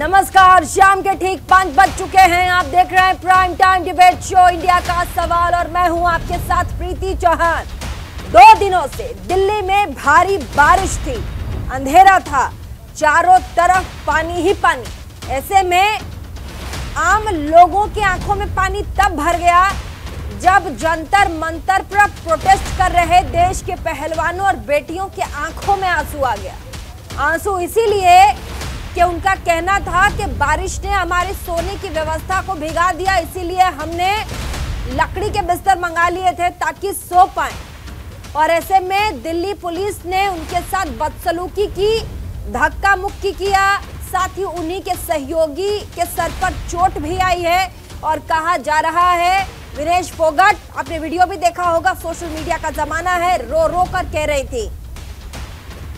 नमस्कार, शाम के ठीक 5 बज चुके हैं। आप देख रहे हैं prime time debate show India का सवाल और मैं हूं आपके साथ प्रीति चौहान। 2 दिनों से दिल्ली में भारी बारिश थी, अंधेरा था, चारों तरफ पानी ही पानी। ऐसे में आम लोगों की आंखों में पानी तब भर गया जब जंतर मंतर पर प्रोटेस्ट कर रहे देश के पहलवानों और बेटियों की आंखों में आंसू आ गया। आंसू इसीलिए कि उनका कहना था कि बारिश ने हमारी सोने की व्यवस्था को भिगा दिया, इसीलिए हमने लकड़ी के बिस्तर मंगा लिए थे ताकि सो पाएं। और ऐसे में दिल्ली पुलिस ने उनके साथ बदसलूकी की, धक्का मुक्की किया, साथ ही उन्हीं के सहयोगी के सर पर चोट भी आई है। और कहा जा रहा है, विनेश फोगाट, आपने वीडियो भी देखा होगा, सोशल मीडिया का जमाना है, रो रो कर कह रही थी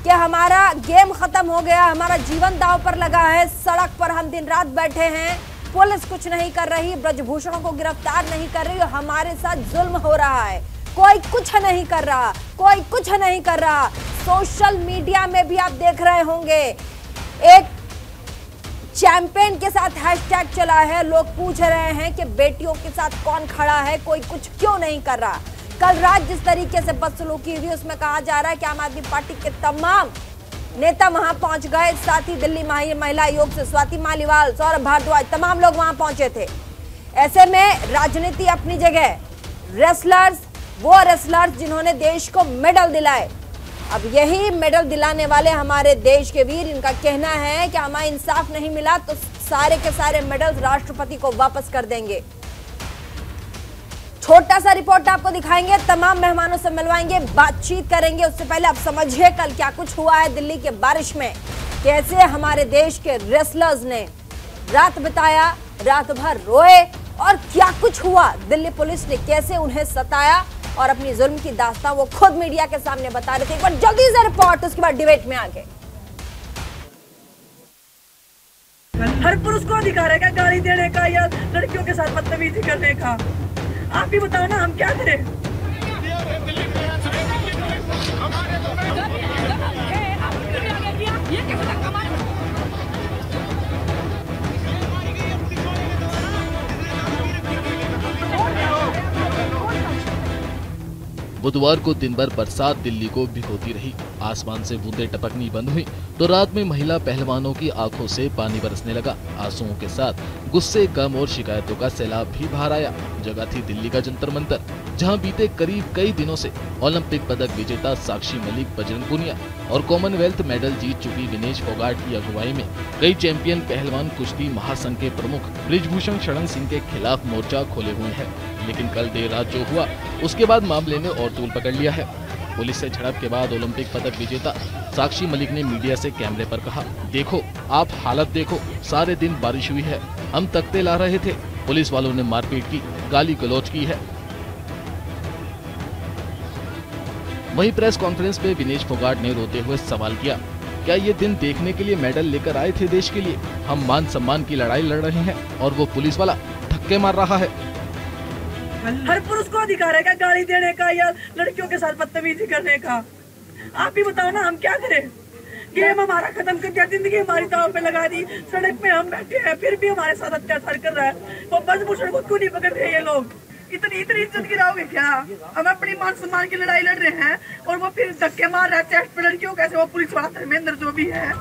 कि हमारा गेम खत्म हो गया, हमारा जीवन दांव पर लगा है, सड़क पर हम दिन रात बैठे हैं, पुलिस कुछ नहीं कर रही, ब्रजभूषणों को गिरफ्तार नहीं कर रही, हमारे साथ जुल्म हो रहा है, कोई कुछ नहीं कर रहा, कोई कुछ नहीं कर रहा। सोशल मीडिया में भी आप देख रहे होंगे, एक चैंपियन के साथ हैशटैग चला है, लोग पूछ रहे हैं कि बेटियों के साथ कौन खड़ा है, कोई कुछ क्यों नहीं कर रहा। कल रात जिस तरीके से बदसलूकी हुई उसमें कहा जा रहा है कि आम आदमी पार्टी के तमाम नेता वहां पहुंच गए, साथ ही दिल्ली महिला आयोग से स्वाति मालीवाल, सौरभ भारद्वाज, तमाम लोग वहां पहुंचे थे। ऐसे में राजनीति अपनी जगह, रेसलर्स, वो रेसलर्स जिन्होंने देश को मेडल दिलाए, अब यही मेडल दिलाने वाले हमारे देश के वीर, इनका कहना है कि हमें इंसाफ नहीं मिला तो सारे के सारे मेडल राष्ट्रपति को वापस कर देंगे। छोटा सा रिपोर्ट आपको दिखाएंगे, तमाम मेहमानों से मिलवाएंगे, बातचीत करेंगे। उससे पहले आप समझिए कल क्या कुछ हुआ है दिल्ली के बारिश में, कैसे हमारे देश के रेसलर्स ने रात बिताया, रात भर रोए और क्या कुछ हुआ, दिल्ली पुलिस ने कैसे उन्हें सताया और अपनी जुल्म की दास्तां वो खुद मीडिया के सामने बता रहे थे। एक बार जल्दी से रिपोर्ट, उसके बाद डिबेट में आगे। हर पुरुष को अधिकार है क्या गाली देने का या लड़कियों के साथ बदतमीजी करने का? आप भी बताओ ना, हम क्या करें? बुधवार को दिन भर बरसात दिल्ली को भिगोती रही। आसमान से बूंदें टपकनी बंद हुई तो रात में महिला पहलवानों की आंखों से पानी बरसने लगा। आंसुओं के साथ गुस्से, गम और शिकायतों का सैलाब भी बाहर आया। जगह थी दिल्ली का जंतर मंतर, जहां बीते करीब कई दिनों से ओलंपिक पदक विजेता साक्षी मलिक, बजरंग पुनिया और कॉमनवेल्थ मेडल जीत चुकी विनेश फोगाट की अगुवाई में कई चैंपियन पहलवान कुश्ती महासंघ के प्रमुख ब्रिजभूषण शरण सिंह के खिलाफ मोर्चा खोले हुए हैं। लेकिन कल देर रात जो हुआ उसके बाद मामले ने और तूल पकड़ लिया है। पुलिस से झड़प के बाद ओलंपिक पदक विजेता साक्षी मलिक ने मीडिया से कैमरे पर कहा, देखो आप हालत देखो, सारे दिन बारिश हुई है, हम तख्ते ला रहे थे, पुलिस वालों ने मारपीट की, गाली गलौज की है। वहीं प्रेस कॉन्फ्रेंस में विनेश फोगाट ने रोते हुए सवाल किया, क्या ये दिन देखने के लिए मेडल लेकर आए थे देश के लिए? हम मान सम्मान की लड़ाई लड़ रहे हैं और वो पुलिस वाला धक्के मार रहा है। हर पुरुष को अधिकार है क्या गाली देने का या लड़कियों के साथ बदतमीजी करने का? आप भी बताओ ना, हम क्या करें? गेम हमारा खत्म कर दिया, जिंदगी हमारी दांव पे लगा दी, सड़क पे हम बैठे हैं, फिर भी हमारे साथ अत्याचार कर रहा है। वो ब्रजभूषण को क्यों नहीं पकड़ रहे ये लोग? इतनी इज्जत गिराओगे क्या? हम अपनी मान सम्मान की लड़ाई लड़ रहे हैं और वो फिर धक्के मार रहा है चेस्ट पे लड़कियों, कैसे वो पुलिस वाला धर्मेंद्र जो भी है।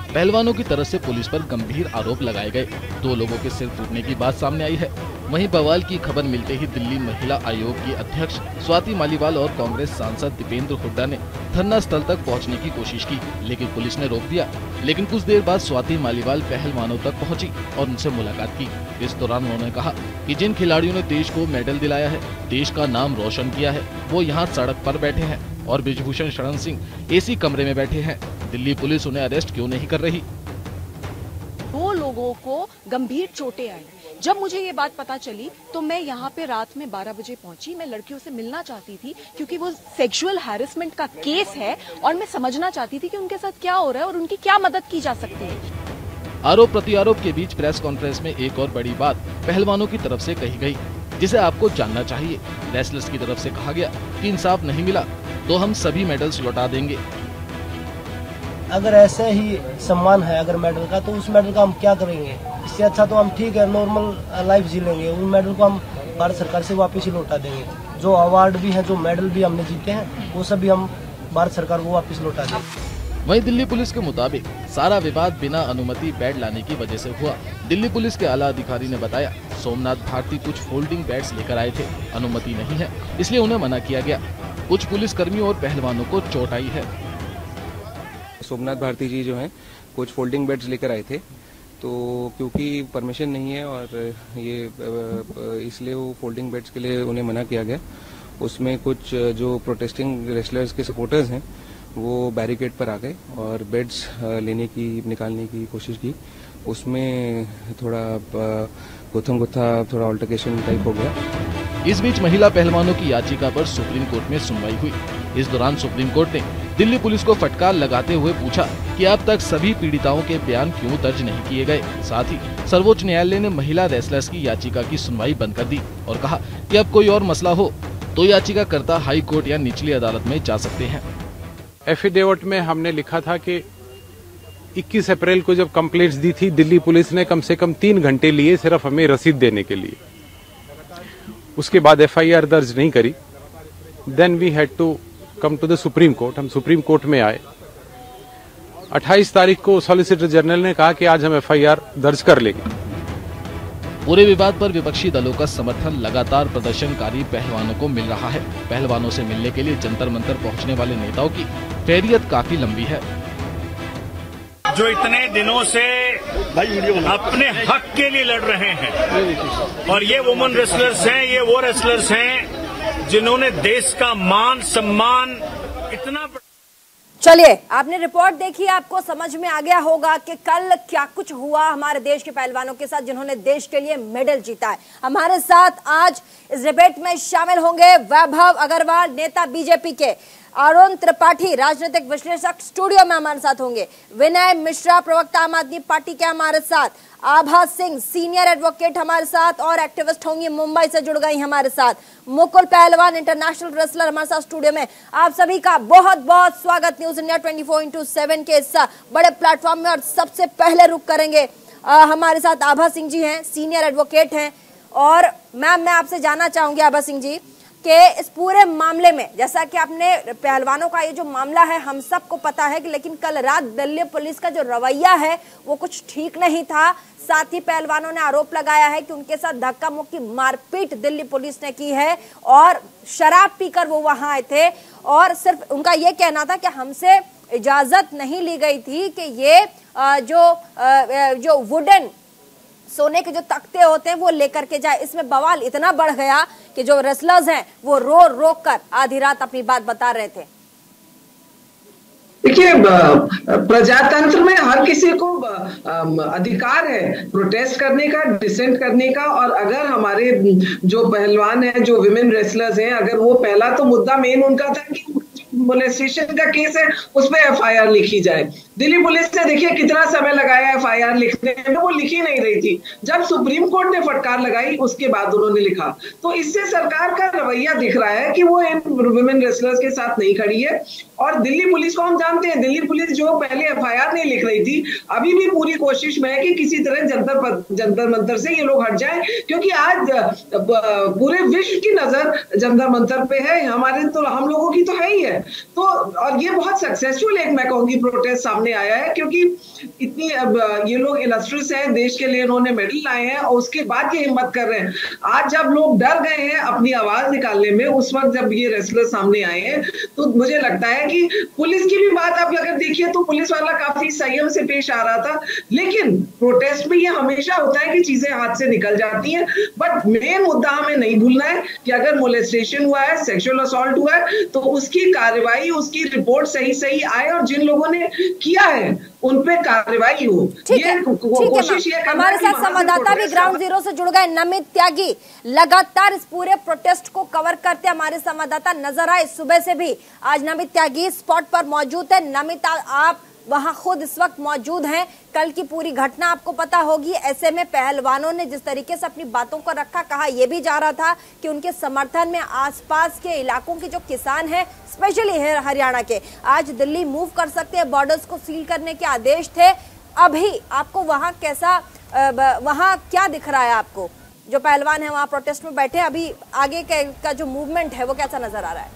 पहलवानों की तरफ से पुलिस पर गंभीर आरोप लगाए गए, 2 लोगों के सिर टूटने की बात सामने आई है। वहीं बवाल की खबर मिलते ही दिल्ली महिला आयोग की अध्यक्ष स्वाति मालीवाल और कांग्रेस सांसद दीपेंद्र हुड्डा ने धरना स्थल तक पहुंचने की कोशिश की, लेकिन पुलिस ने रोक दिया। लेकिन कुछ देर बाद स्वाति मालीवाल पहलवानों तक पहुंची और उनसे मुलाकात की। इस दौरान उन्होंने कहा कि जिन खिलाड़ियों ने देश को मेडल दिलाया है, देश का नाम रोशन किया है, वो यहाँ सड़क पर बैठे हैं और ब्रिजभूषण शरण सिंह एसी कमरे में बैठे हैं। दिल्ली पुलिस उन्हें अरेस्ट क्यों नहीं कर रही? 2 लोगों को गंभीर चोटें आई। जब मुझे ये बात पता चली तो मैं यहाँ पे रात में 12 बजे पहुंची। मैं लड़कियों से मिलना चाहती थी क्योंकि वो सेक्सुअल हैरेसमेंट का केस है और मैं समझना चाहती थी कि उनके साथ क्या हो रहा है और उनकी क्या मदद की जा सकती है। आरोप प्रत्यारोप के बीच प्रेस कॉन्फ्रेंस में एक और बड़ी बात पहलवानों की तरफ से कही गई, जिसे आपको जानना चाहिए। रेसलर्स की तरफ से कहा गया कि इंसाफ नहीं मिला तो हम सभी मेडल्स लौटा देंगे। अगर ऐसा ही सम्मान है अगर मेडल का, तो उस मेडल का हम क्या करेंगे? इससे अच्छा तो हम ठीक है नॉर्मल लाइफ जी लेंगे। उस मेडल को हम भारत सरकार से वापस ही लौटा देंगे। जो अवार्ड भी हैं, जो मेडल भी हमने जीते हैं, वो सभी हम भारत सरकार को वापस लौटा देंगे। वहीं दिल्ली पुलिस के मुताबिक सारा विवाद बिना अनुमति बेड लाने की वजह से हुआ। दिल्ली पुलिस के आला अधिकारी ने बताया, सोमनाथ भारती कुछ फोल्डिंग बेड्स लेकर आए थे, अनुमति नहीं है इसलिए उन्हें मना किया गया। कुछ पुलिस कर्मियों और पहलवानों को चोट आई है। सोमनाथ भारती जी जो हैं कुछ फोल्डिंग बेड्स लेकर आए थे, तो क्योंकि परमिशन नहीं है और ये इसलिए वो फोल्डिंग बेड्स के लिए उन्हें मना किया गया। उसमें कुछ जो प्रोटेस्टिंग रेसलर्स के सपोर्टर्स हैं वो बैरिकेड पर आ गए और बेड्स निकालने की कोशिश की। उसमें थोड़ा गुत्थम गुत्था थोड़ा अल्टरकेशन टाइप हो गया। इस बीच महिला पहलवानों की याचिका पर सुप्रीम कोर्ट में सुनवाई हुई। इस दौरान सुप्रीम कोर्ट ने दिल्ली पुलिस को फटकार लगाते हुए पूछा कि अब तक सभी पीड़िताओं के बयान क्यों दर्ज नहीं किए गए। साथ ही सर्वोच्च न्यायालय ने महिला रेसलर्स की याचिका की सुनवाई बंद कर दी और कहा कि अब कोई और मसला हो तो याचिकाकर्ता हाई कोर्ट या निचली अदालत में जा सकते हैं। एफिडेविट में हमने लिखा था कि 21 अप्रैल को जब कंप्लेंट्स दी थी, दिल्ली पुलिस ने कम से कम 3 घंटे लिए सिर्फ हमें रसीद देने के लिए। उसके बाद एफआईआर दर्ज नहीं करी। Then we had to come to the Supreme Court. हम सुप्रीम कोर्ट में आए। 28 तारीख को सॉलिसिटर जनरल ने कहा कि आज हम एफआईआर दर्ज कर लेंगे। पूरे विवाद पर विपक्षी दलों का समर्थन लगातार प्रदर्शनकारी पहलवानों को मिल रहा है। पहलवानों से मिलने के लिए जंतर मंतर पहुंचने वाले नेताओं की फेरियत काफी लंबी है। जो इतने दिनों से अपने हक के लिए लड़ रहे हैं और ये वुमेन रेसलर्स हैं, ये वो रेसलर्स हैं जिन्होंने देश का मान सम्मान इतना। चलिए, आपने रिपोर्ट देखी, आपको समझ में आ गया होगा कि कल क्या कुछ हुआ हमारे देश के पहलवानों के साथ जिन्होंने देश के लिए मेडल जीता है। हमारे साथ आज इस डिबेट में शामिल होंगे वैभव अग्रवाल, नेता बीजेपी के, अरुण त्रिपाठी, राजनीतिक विश्लेषक स्टूडियो में हमारे साथ होंगे, विनय मिश्रा, प्रवक्ता आम आदमी पार्टी के हमारे साथ, आभा सिंह, सीनियर एडवोकेट हमारे साथ और एक्टिविस्ट होंगी, मुंबई से जुड़ गई हमारे साथ, मुकुल पहलवान, इंटरनेशनल रेसलर हमारे साथ स्टूडियो में। आप सभी का बहुत बहुत स्वागत न्यूज इंडिया 24/7 के इस बड़े प्लेटफॉर्म में। और सबसे पहले रुक करेंगे हमारे साथ आभा सिंह जी हैं, सीनियर एडवोकेट हैं। और मैम, मैं आपसे जानना चाहूंगी आभा सिंह जी कि इस पूरे मामले में, जैसा कि आपने पहलवानों का ये जो मामला है हम सबको पता है कि, लेकिन कल रात दिल्ली पुलिस का जो रवैया है वो कुछ ठीक नहीं था। साथ ही पहलवानों ने आरोप लगाया है कि उनके साथ धक्का मुक्की मारपीट दिल्ली पुलिस ने की है और शराब पीकर वो वहां आए थे और सिर्फ उनका ये कहना था कि हमसे इजाजत नहीं ली गई थी कि ये जो वुडन सोने के जो तख्ते होते हैं वो लेकर के जाए। इसमें बवाल इतना बढ़ गया कि जो रेसलर्स हैं वो रो कर आधी रात अपनी बात बता रहे थे। देखिए, प्रजातंत्र में हर किसी को अधिकार है प्रोटेस्ट करने का, डिसेंट करने का। और अगर हमारे जो पहलवान हैं, जो विमेन रेसलर्स हैं, अगर वो पहला तो मुद्दा मेन उनका था कि मोलेस्टेशन का केस है उस पर एफआईआर लिखी जाए। दिल्ली पुलिस ने देखिए कितना समय लगाया एफआईआर लिखने में, वो लिखी नहीं रही थी। जब सुप्रीम कोर्ट ने फटकार लगाई उसके बाद उन्होंने लिखा। तो इससे सरकार का रवैया दिख रहा है कि वो इन वुमेन रेसलर्स के साथ नहीं खड़ी है। और दिल्ली पुलिस को हम जानते हैं, दिल्ली पुलिस जो पहले एफआईआर नहीं लिख रही थी, अभी भी पूरी कोशिश में है कि किसी तरह जंतर मंतर से ये लोग हट जाएं, क्योंकि आज पूरे विश्व की नजर जंतर मंतर पे है। हमारे तो हम लोगों की तो है ही है। तो और ये बहुत सक्सेसफुल एक मैं कहूंगी प्रोटेस्ट सामने आया है, क्योंकि इतनी ये लोग इलस्ट्रियस हैं, देश के लिए इन्होंने मेडल लाए हैं और उसके बाद ये हिम्मत कर रहे हैं। आज जब लोग डर गए हैं अपनी आवाज निकालने में, उस वक्त जब ये रेसलर सामने आए हैं, तो मुझे लगता है कि पुलिस की भी बात आप अगर देखिए तो पुलिस वाला काफी संयम से पेश आ रहा था। लेकिन प्रोटेस्ट में ये हमेशा होता है कि चीजें हाथ से निकल जाती हैं। बट मेन मुद्दा हमें नहीं भूलना है कि अगर मोलेस्टेशन हुआ है, सेक्सुअल असॉल्ट हुआ है, तो उसकी कार्रवाई, उसकी रिपोर्ट सही आए और जिन लोगों ने किया है उन पे कार्रवाई हो। कोशिश ये हमारे साथ संवाददाता भी ग्राउंड जीरो से जुड़ गए, नमित त्यागी, लगातार इस पूरे प्रोटेस्ट को कवर करते हमारे संवाददाता नजर आए सुबह से भी। आज नमित त्यागी स्पॉट पर मौजूद है। नमित, आप वहां खुद इस वक्त मौजूद हैं। कल की पूरी घटना आपको पता होगी। ऐसे में पहलवानों ने जिस तरीके से अपनी बातों को रखा, कहा यह भी जा रहा था कि उनके समर्थन में आसपास के इलाकों के जो किसान हैं, स्पेशली हरियाणा के, आज दिल्ली मूव कर सकते हैं। बॉर्डर्स को सील करने के आदेश थे। अभी आपको वहां कैसा, वहां क्या दिख रहा है आपको? जो पहलवान है वहां प्रोटेस्ट में बैठे, अभी आगे का जो मूवमेंट है वो कैसा नजर आ रहा है?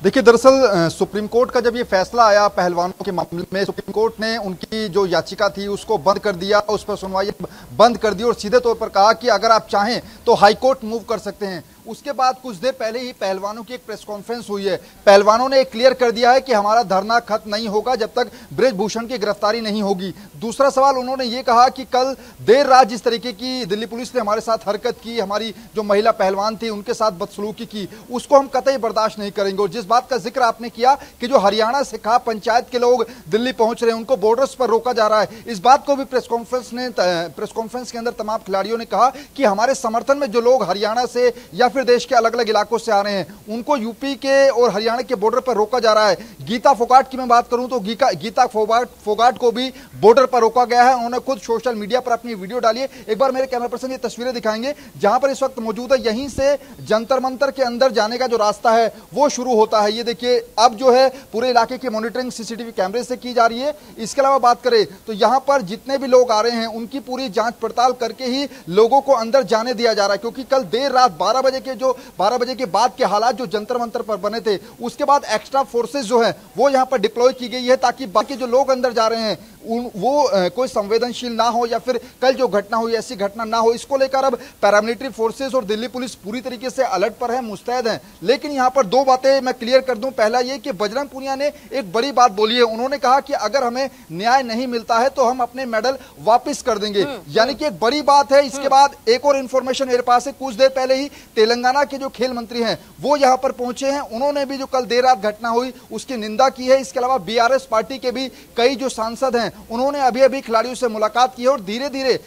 देखिए, दरअसल सुप्रीम कोर्ट का जब ये फैसला आया पहलवानों के मामले में, सुप्रीम कोर्ट ने उनकी जो याचिका थी उसको बंद कर दिया, उस पर सुनवाई बंद कर दी और सीधे तौर पर कहा कि अगर आप चाहें तो हाई कोर्ट मूव कर सकते हैं। उसके बाद कुछ देर पहले ही पहलवानों की एक प्रेस कॉन्फ्रेंस हुई है। पहलवानों ने क्लियर कर दिया है कि हमारा धरना खत्म नहीं होगा जब तक बृजभूषण की गिरफ्तारी नहीं होगी। दूसरा सवाल उन्होंने ये कहा कि कल देर रात जिस तरीके की दिल्ली पुलिस ने हमारे साथ हरकत की, हमारी जो महिला पहलवान थी उनके साथ बदसलूकी की, उसको हम कतई बर्दाश्त नहीं करेंगे। और जिस बात का जिक्र आपने किया कि जो हरियाणा से खा पंचायत के लोग दिल्ली पहुंच रहे हैं, उनको बॉर्डर्स पर रोका जा रहा है, इस बात को भी प्रेस कॉन्फ्रेंस के अंदर तमाम खिलाड़ियों ने कहा कि हमारे समर्थन में जो लोग हरियाणा से या फिर देश के अलग अलग इलाकों से आ रहे हैं, उनको यूपी के और हरियाणा के बॉर्डर पर रोका जा रहा है। गीता फोगाट की मैं बात करूं तो गीता फोगाट को भी बॉर्डर पर रोका गया है। उन्होंने खुद सोशल मीडिया पर अपनी वीडियो डाली है। एक बार मेरे कैमरा पर्सन ये तस्वीरें दिखाएंगे जहां पर इस वक्त मौजूद है। यहीं से जंतर मंतर के अंदर जाने का जो रास्ता है वो शुरू होता है। ये देखिए, अब जो है पूरे इलाके की मॉनिटरिंग सीसीटीवी कैमरे से की जा रही है। इसके अलावा बात करें तो यहां पर जितने भी लोग आ रहे हैं उनकी पूरी जांच पड़ताल करके ही लोगों को अंदर जाने दिया जा रहा है, क्योंकि कल देर रात 12 बजे के बाद के हालात जो जंतर मंतर पर बने थे, उसके बाद एक्स्ट्रा फोर्सेस जो है वो यहां पर डिप्लॉय की गई है ताकि बाकी जो लोग अंदर जा रहे हैं वो कोई संवेदनशील ना हो या फिर कल जो घटना हुई ऐसी घटना ना हो। इसको लेकर अब पैरामिलिट्री फोर्सेस और दिल्ली पुलिस पूरी तरीके से अलर्ट पर है, मुस्तैद है। लेकिन यहां पर दो बातें मैं क्लियर कर दूं। पहला ये कि बजरंग पुनिया ने एक बड़ी बात बोली है। उन्होंने कहा कि अगर हमें न्याय नहीं मिलता है तो हम अपने मेडल वापस कर देंगे, यानी कि एक बड़ी बात है। इसके बाद एक और इंफॉर्मेशन मेरे पास है, कुछ देर पहले ही तेलंगाना के जो खेल मंत्री हैं वो यहां पर पहुंचे हैं। उन्होंने भी जो कल देर रात घटना हुई उसकी निंदा की है। इसके अलावा बीआरएस पार्टी के भी कई जो सांसद हैं उन्होंने अभी खिलाड़ियों से मुलाकात की है और धीरे धीरे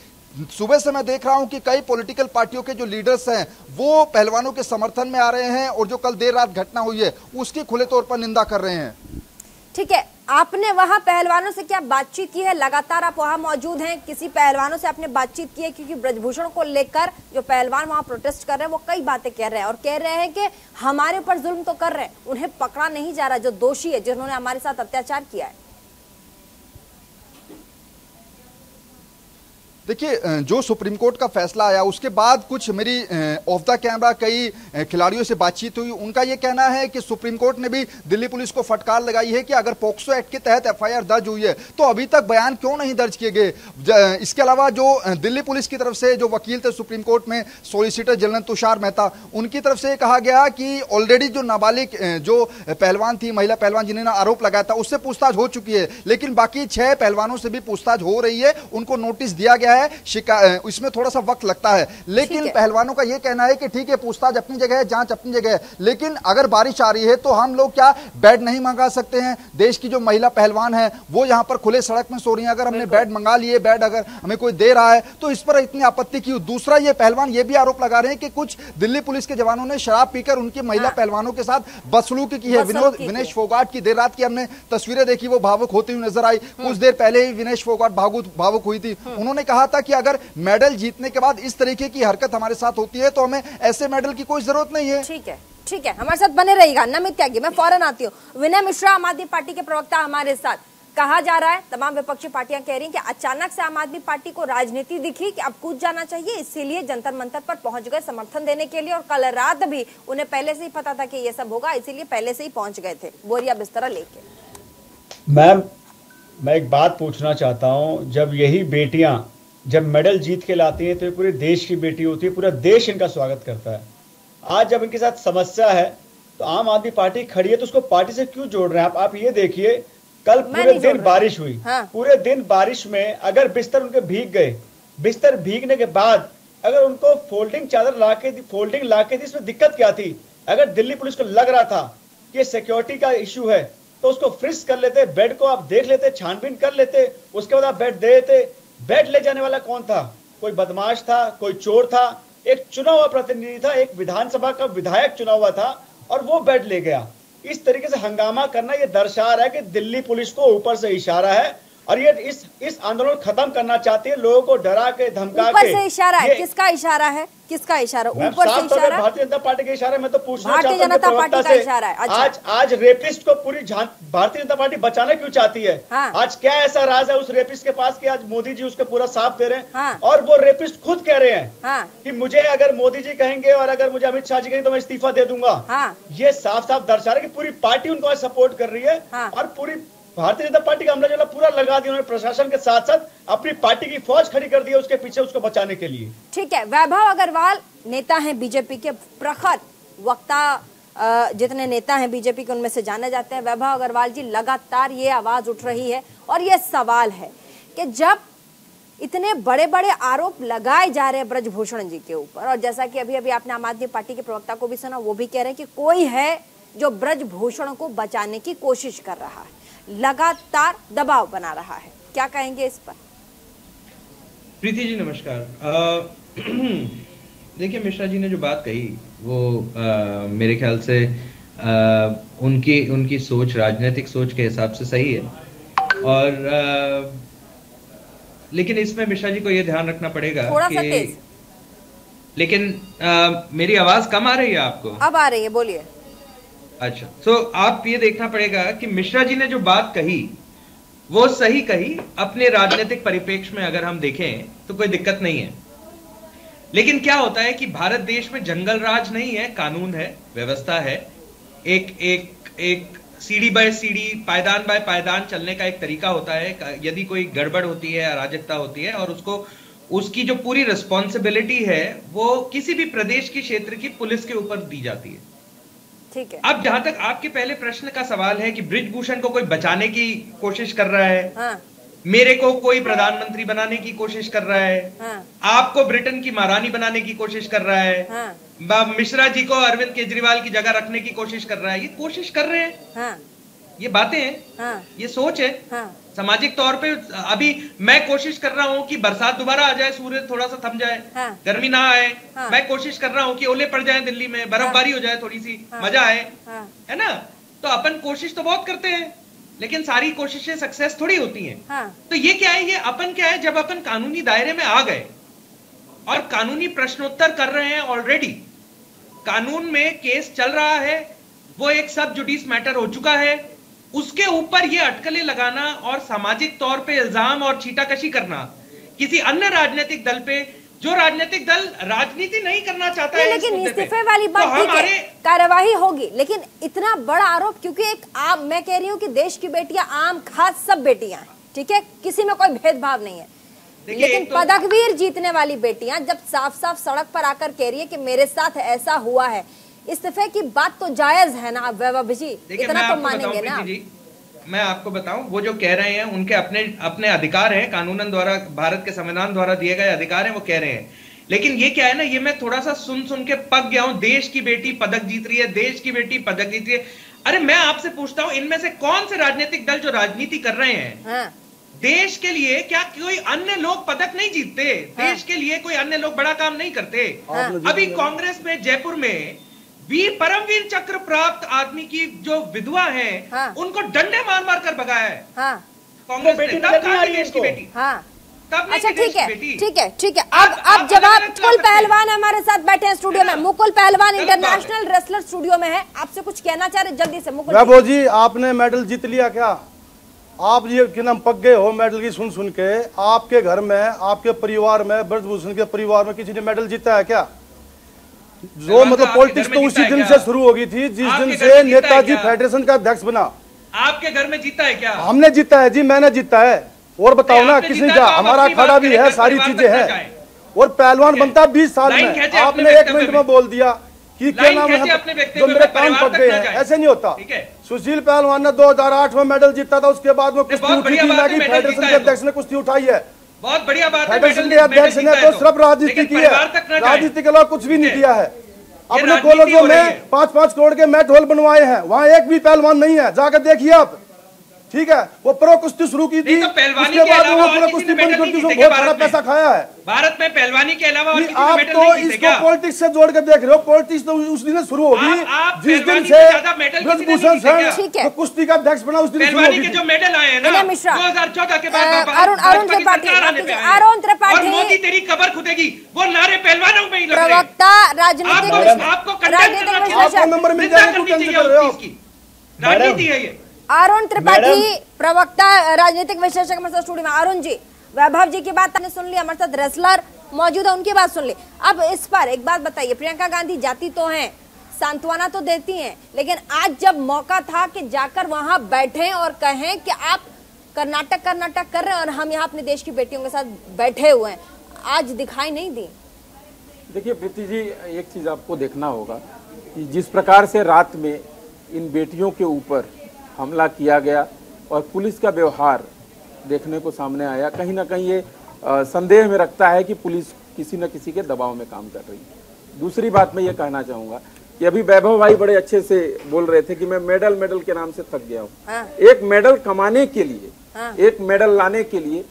सुबह से मैं देख रहा हूं कि कई पॉलिटिकल पार्टियों के जो लीडर्स हैं वो पहलवानों के समर्थन में आ रहे हैं और जो कल देर रात घटना हुई है उसकी खुले तौर पर निंदा कर रहे हैं। ठीक है, आपने वहां पहलवानों से क्या बातचीत की है? लगातार आप वहां मौजूद हैं, किसी पहलवानों से आपने बातचीत की है? क्योंकि ब्रजभूषण को लेकर जो पहलवान वहां प्रोटेस्ट कर रहे हैं वो कई बातें कह रहे हैं और कह रहे हैं कि हमारे ऊपर जुल्म तो कर रहे हैं, उन्हें पकड़ा नहीं जा रहा, जो दोषी है जिन्होंने हमारे साथ अत्याचार किया है। देखिए, जो सुप्रीम कोर्ट का फैसला आया उसके बाद कुछ मेरी ऑफ द कैमरा कई खिलाड़ियों से बातचीत हुई। उनका यह कहना है कि सुप्रीम कोर्ट ने भी दिल्ली पुलिस को फटकार लगाई है कि अगर पोक्सो एक्ट के तहत एफआईआर दर्ज हुई है तो अभी तक बयान क्यों नहीं दर्ज किए गए। इसके अलावा जो दिल्ली पुलिस की तरफ से जो वकील थे सुप्रीम कोर्ट में, सॉलिसिटर जनरल तुषार मेहता, उनकी तरफ से कहा गया कि ऑलरेडी जो नाबालिग जो पहलवान थी, महिला पहलवान जिन्होंने आरोप लगाया था, उससे पूछताछ हो चुकी है, लेकिन बाकी 6 पहलवानों से भी पूछताछ हो रही है। उनको नोटिस दिया गया है, इसमें थोड़ा सा वक्त लगता है। लेकिन पहलवानों का यह कहना है कि ठीक है, पूछताछ अपनी जगह है, जांच अपनी जगह है, लेकिन अगर बारिश आ रही है तो हम लोग क्या बेड नहीं मंगा सकते हैं? देश की जो महिला पहलवान है वो यहां पर खुले सड़क में सो रही है, अगर हमने बेड मंगा लिए, बेड अगर हमें कोई दे रहा है तो इस पर इतनी आपत्ति क्यों? दूसरा, ये पहलवान ये भी आरोप लगा रहे हैं कि कुछ दिल्ली पुलिस के जवानों ने शराब पीकर उनकी महिला पहलवानों के साथ बदसलूकी की है। विनेश फोगाट की देर रात की हमने तस्वीरें देखी, वो भावुक होती हुई नजर आई। कुछ देर पहले ही विनेश फोगाट भावुक हुई थी। उन्होंने कहा था कि अगर मेडल जीतने के बाद इस तरीके की हरकत हमारे साथ होती है तो हमें ऐसे मेडल की कोई जरूरत नहीं है। ठीक है, हमारे साथ बने रहिएगा। नमित त्यागी, मैं फौरन आती हूँ। विनय मिश्रा, आम आदमी पार्टी के प्रवक्ता हमारे साथ। कहा जा रहा है, तमाम विपक्षी पार्टियां कह रही हैं कि अचानक से आम आदमी पार्टी को राजनीति दिखी कि अब कूद जाना चाहिए, इसीलिए जंतर मंतर पर पहुंच गए समर्थन देने के लिए। और कल रात भी उन्हें पहले से ही पता था कि ये सब होगा, इसीलिए पहले से ही पहुंच गए थे बोरिया बिस्तरा लेके। मैम, मैं एक बात पूछना चाहता हूं, जब यही बेटियां जब मेडल जीत के लाती हैं तो ये पूरे देश की बेटी होती है, पूरा देश इनका स्वागत करता है। आज जब इनके साथ समस्या है तो आम आदमी पार्टी खड़ी है तो उसको पार्टी से क्यों जोड़ रहे हैं आप ये देखिए, कल पूरे दिन बारिश हुई। पूरे दिन बारिश में अगर बिस्तर उनके भीग गए, बिस्तर भीगने के बाद अगर उनको फोल्डिंग चादर फोल्डिंग लाके दी, इसमें दिक्कत क्या थी? अगर दिल्ली पुलिस को लग रहा था कि सिक्योरिटी का इश्यू है तो उसको फ्रीज कर लेते, बेड को आप देख लेते, छानबीन कर लेते, उसके बाद आप बेड दे देते। बेड ले जाने वाला कौन था? कोई बदमाश था, कोई चोर था? एक चुना हुआ प्रतिनिधि था, एक विधानसभा का विधायक चुना हुआ था और वो बेड ले गया। इस तरीके से हंगामा करना ये दर्शा रहा है कि दिल्ली पुलिस को ऊपर से इशारा है और ये इस आंदोलन को खत्म करना चाहती है, लोगों को डरा के धमका के। ऊपर से इशारा है, किसका इशारा है? किसका इशारा? ऊपर से इशारा, भारतीय जनता पार्टी का इशारा है। मैं तो पूछना भारतीय जनता पार्टी का इशारा है। अच्छा। आज रेपिस्ट को पूरी भारतीय जनता पार्टी बचाना क्यों चाहती है? हाँ। आज क्या ऐसा राज है उस रेपिस्ट के पास कि आज मोदी जी उसके पूरा साफ दे रहे हैं? हाँ। और वो रेपिस्ट खुद कह रहे हैं हाँ। कि मुझे अगर मोदी जी कहेंगे और अगर मुझे अमित शाह जी कहेंगे तो मैं इस्तीफा दे दूंगा। हाँ। ये साफ साफ दर्शा रहा है कि पूरी पार्टी उनको आज सपोर्ट कर रही है। हाँ। और पूरी भारतीय जनता पार्टी का हमला पूरा लगा दिया उन्होंने, प्रशासन के साथ साथ अपनी पार्टी की फौज खड़ी कर दी है उसके पीछे उसको बचाने के लिए। ठीक है, वैभव अग्रवाल नेता हैं बीजेपी के, प्रखर वक्ता जितने नेता हैं बीजेपी के उनमें से जाने जाते हैं। वैभव अग्रवाल जी, लगातार ये आवाज उठ रही है और ये सवाल है कि जब इतने बड़े बड़े आरोप लगाए जा रहे हैं ब्रजभूषण जी के ऊपर, और जैसा कि अभी अभी आपने आम आदमी पार्टी के प्रवक्ता को भी सुना, वो भी कह रहे हैं कि कोई है जो ब्रजभूषण को बचाने की कोशिश कर रहा है, लगातार दबाव बना रहा है, क्या कहेंगे इस पर? प्रीति जी नमस्कार। देखिए, मिश्रा जी ने जो बात कही वो मेरे ख्याल से उनकी सोच, राजनीतिक सोच के हिसाब से सही है। और लेकिन इसमें मिश्रा जी को ये ध्यान रखना पड़ेगा कि लेकिन मेरी आवाज कम आ रही है आपको? अब आ रही है, बोलिए। अच्छा, तो आप ये देखना पड़ेगा कि मिश्रा जी ने जो बात कही वो सही कही। अपने राजनीतिक परिप्रेक्ष्य में अगर हम देखें तो कोई दिक्कत नहीं है, लेकिन क्या होता है कि भारत देश में जंगल राज नहीं है, कानून है, व्यवस्था है, एक सीढ़ी बाय सीढ़ी, पायदान बाय पायदान चलने का एक तरीका होता है। यदि कोई गड़बड़ होती है, अराजकता होती है, और उसकी जो पूरी रिस्पॉन्सिबिलिटी है वो किसी भी प्रदेश की क्षेत्र की पुलिस के ऊपर दी जाती है। ठीक है। अब जहां तक आपके पहले प्रश्न का सवाल है कि ब्रिजभूषण को कोई बचाने की कोशिश कर रहा है, हाँ। मेरे को कोई प्रधानमंत्री बनाने की कोशिश कर रहा है, हाँ। आपको ब्रिटेन की महारानी बनाने की कोशिश कर रहा है, हाँ। मिश्रा जी को अरविंद केजरीवाल की जगह रखने की कोशिश कर रहा है, ये कोशिश कर रहे हैं, हाँ। ये बातें हैं, हाँ। ये सोच है, हाँ। सामाजिक तौर पे। अभी मैं कोशिश कर रहा हूं कि बरसात दोबारा आ जाए, सूर्य थोड़ा सा थम जाए, हाँ। गर्मी ना आए, हाँ। मैं कोशिश कर रहा हूं कि ओले पड़ जाए दिल्ली में, बर्फबारी हो जाए थोड़ी सी, मजा आए, है ना? तो अपन कोशिश तो बहुत करते हैं, लेकिन सारी कोशिशें सक्सेस थोड़ी होती हैं। तो ये क्या है, ये अपन क्या है, जब अपन कानूनी दायरे में आ गए और कानूनी प्रश्नोत्तर कर रहे हैं, ऑलरेडी कानून में केस चल रहा है, वो एक सब जुडिस मैटर हो चुका है, उसके ऊपर ये अटकलें लगाना और सामाजिक तौर पे इल्जाम और छीटाकशी करना किसी अन्य राजनीतिक दल पे, जो राजनीतिक दल राजनीति नहीं करना चाहता है, लेकिन इस्तीफे वाली बात ठीक है, कार्यवाही होगी, लेकिन इतना बड़ा आरोप, क्योंकि एक आम, मैं कह रही हूँ कि देश की बेटियां आम खास सब बेटियां हैं, ठीक है, किसी में कोई भेदभाव नहीं है, लेकिन पदकवीर जीतने वाली बेटियां जब साफ साफ सड़क पर आकर कह रही है कि मेरे साथ ऐसा हुआ है, इस्तीफे की बात तो जायज है ना वैभव जी, इतना तो मानेंगे ना? मैं आपको बताऊं, वो जो कह रहे हैं उनके अपने अधिकार हैं, कानूनन द्वारा, भारत के संविधान द्वारा दिए गए अधिकार हैं, वो कह रहे हैं। लेकिन ये क्या है ना, ये मैं थोड़ा सा सुन के पक गया हूं, देश की बेटी पदक जीत रही है, देश की बेटी पदक जीत रही है। अरे मैं आपसे पूछता हूं, इनमें से कौन से राजनीतिक दल जो राजनीति कर रहे हैं, देश के लिए क्या कोई अन्य लोग पदक नहीं जीतते? देश के लिए कोई अन्य लोग बड़ा काम नहीं करते? अभी कांग्रेस में जयपुर में परमवीर चक्र प्राप्त आदमी की जो विधवा है, उनको डंडे मार मार कर भगाया है कांग्रेस ने। तब कहा देश की बेटी, अच्छा ठीक है, ठीक है। अब जवाब, मुकुल पहलवान हमारे साथ बैठे हैं स्टूडियो में, मुकुल पहलवान इंटरनेशनल रेसलर स्टूडियो में है, आपसे कुछ कहना चाह रहे जल्दी से मुकुल। वैभव जी, आपने मेडल जीत लिया क्या? आप ये कि नाम पक गए हो मेडल की सुन के? आपके घर में, आपके परिवार में, ब्रजभूषण के परिवार में किसी ने मेडल जीता है क्या? जो मतलब पॉलिटिक्स तो उसी दिन से शुरू हो गई थी जिस दिन से नेताजी फेडरेशन का अध्यक्ष बना। आपके घर में जीता है क्या? हमने जीता है जी, मैंने जीता है। और बताओ ना किसने जीता? हमारा अखाड़ा भी है, सारी चीजें हैं, और पहलवान बनता 20 साल में। आपने 1 मिनट में बोल दिया कि क्या नाम है, जो मेरे कान पक गए हैं। ऐसे नहीं होता। सुशील पहलवान ने 2008 में मेडल जीता था, उसके बाद में कुश्ती उठी थी, ना कि फेडरेशन के अध्यक्ष ने कुश्ती उठाई है। बहुत बढ़िया बात है। फेडरेशन के अध्यक्ष ने तो सिर्फ राजनीति की है, राजनीति के अलावा कुछ भी नहीं किया है। अपने कॉलेजों में 5-5 करोड़ के मैट हॉल बनवाए हैं, वहां एक भी पहलवान नहीं है, जाकर देखिए आप। ठीक है, वो प्रो कुश्ती शुरू की थी, उसके बाद वो प्रो कुश्ती बंद करती, उसमें बहुत सारा पैसा खाया है। भारत में पहलवानी के अलावा और किसी आप मेडल तो नहीं जीते इसको क्या? पॉलिटिक्स से जोड़ के देख रहे हो। पॉलिटिक्स तो उस दिन शुरू होगी जिस दिन से ब्रजभूषण सर कुश्ती का अध्यक्ष बना, उस दिन पहलवानी के जो मेडल आए हैं ना 2014 के बाद अरुण त्रिपाठी और मोदी तेरी कबर खुदेगी, वो नारे पहलवानों में ही लग रहे हैं। प्रवक्ता राजनीतिक नंबर मिल जाएगा, राजनीति है ये। अरुण त्रिपाठी प्रवक्ता राजनीतिक विश्लेषक हमारे साथ स्टूडियो में। अरुण जी, वैभव जी की बात आपने सुन ली, हमारे साथ रेसलर मौजूद है, उनकी बात सुन ली। अब इस पर एक बात बताइए, प्रियंका गांधी जाती तो हैं, सांत्वना तो देती हैं, लेकिन आज जब मौका था कि जाकर वहां बैठे और कहें कि आप कर्नाटक कर रहे हैं और हम यहाँ अपने देश की बेटियों के साथ बैठे हुए हैं, आज दिखाई नहीं दी। देखिए प्रीति जी, एक चीज आपको देखना होगा कि जिस प्रकार से रात में इन बेटियों के ऊपर हमला किया गया और पुलिस का व्यवहार देखने को सामने आया, कहीं ना कहीं ये संदेह में रखता है कि पुलिस किसी न किसी के दबाव में काम कर रही है। दूसरी बात मैं ये कहना चाहूंगा कि अभी वैभव भाई बड़े अच्छे से बोल रहे थे कि मैं मेडल के नाम से थक गया हूँ। एक मेडल कमाने के लिए, एक मेडल लाने के लिए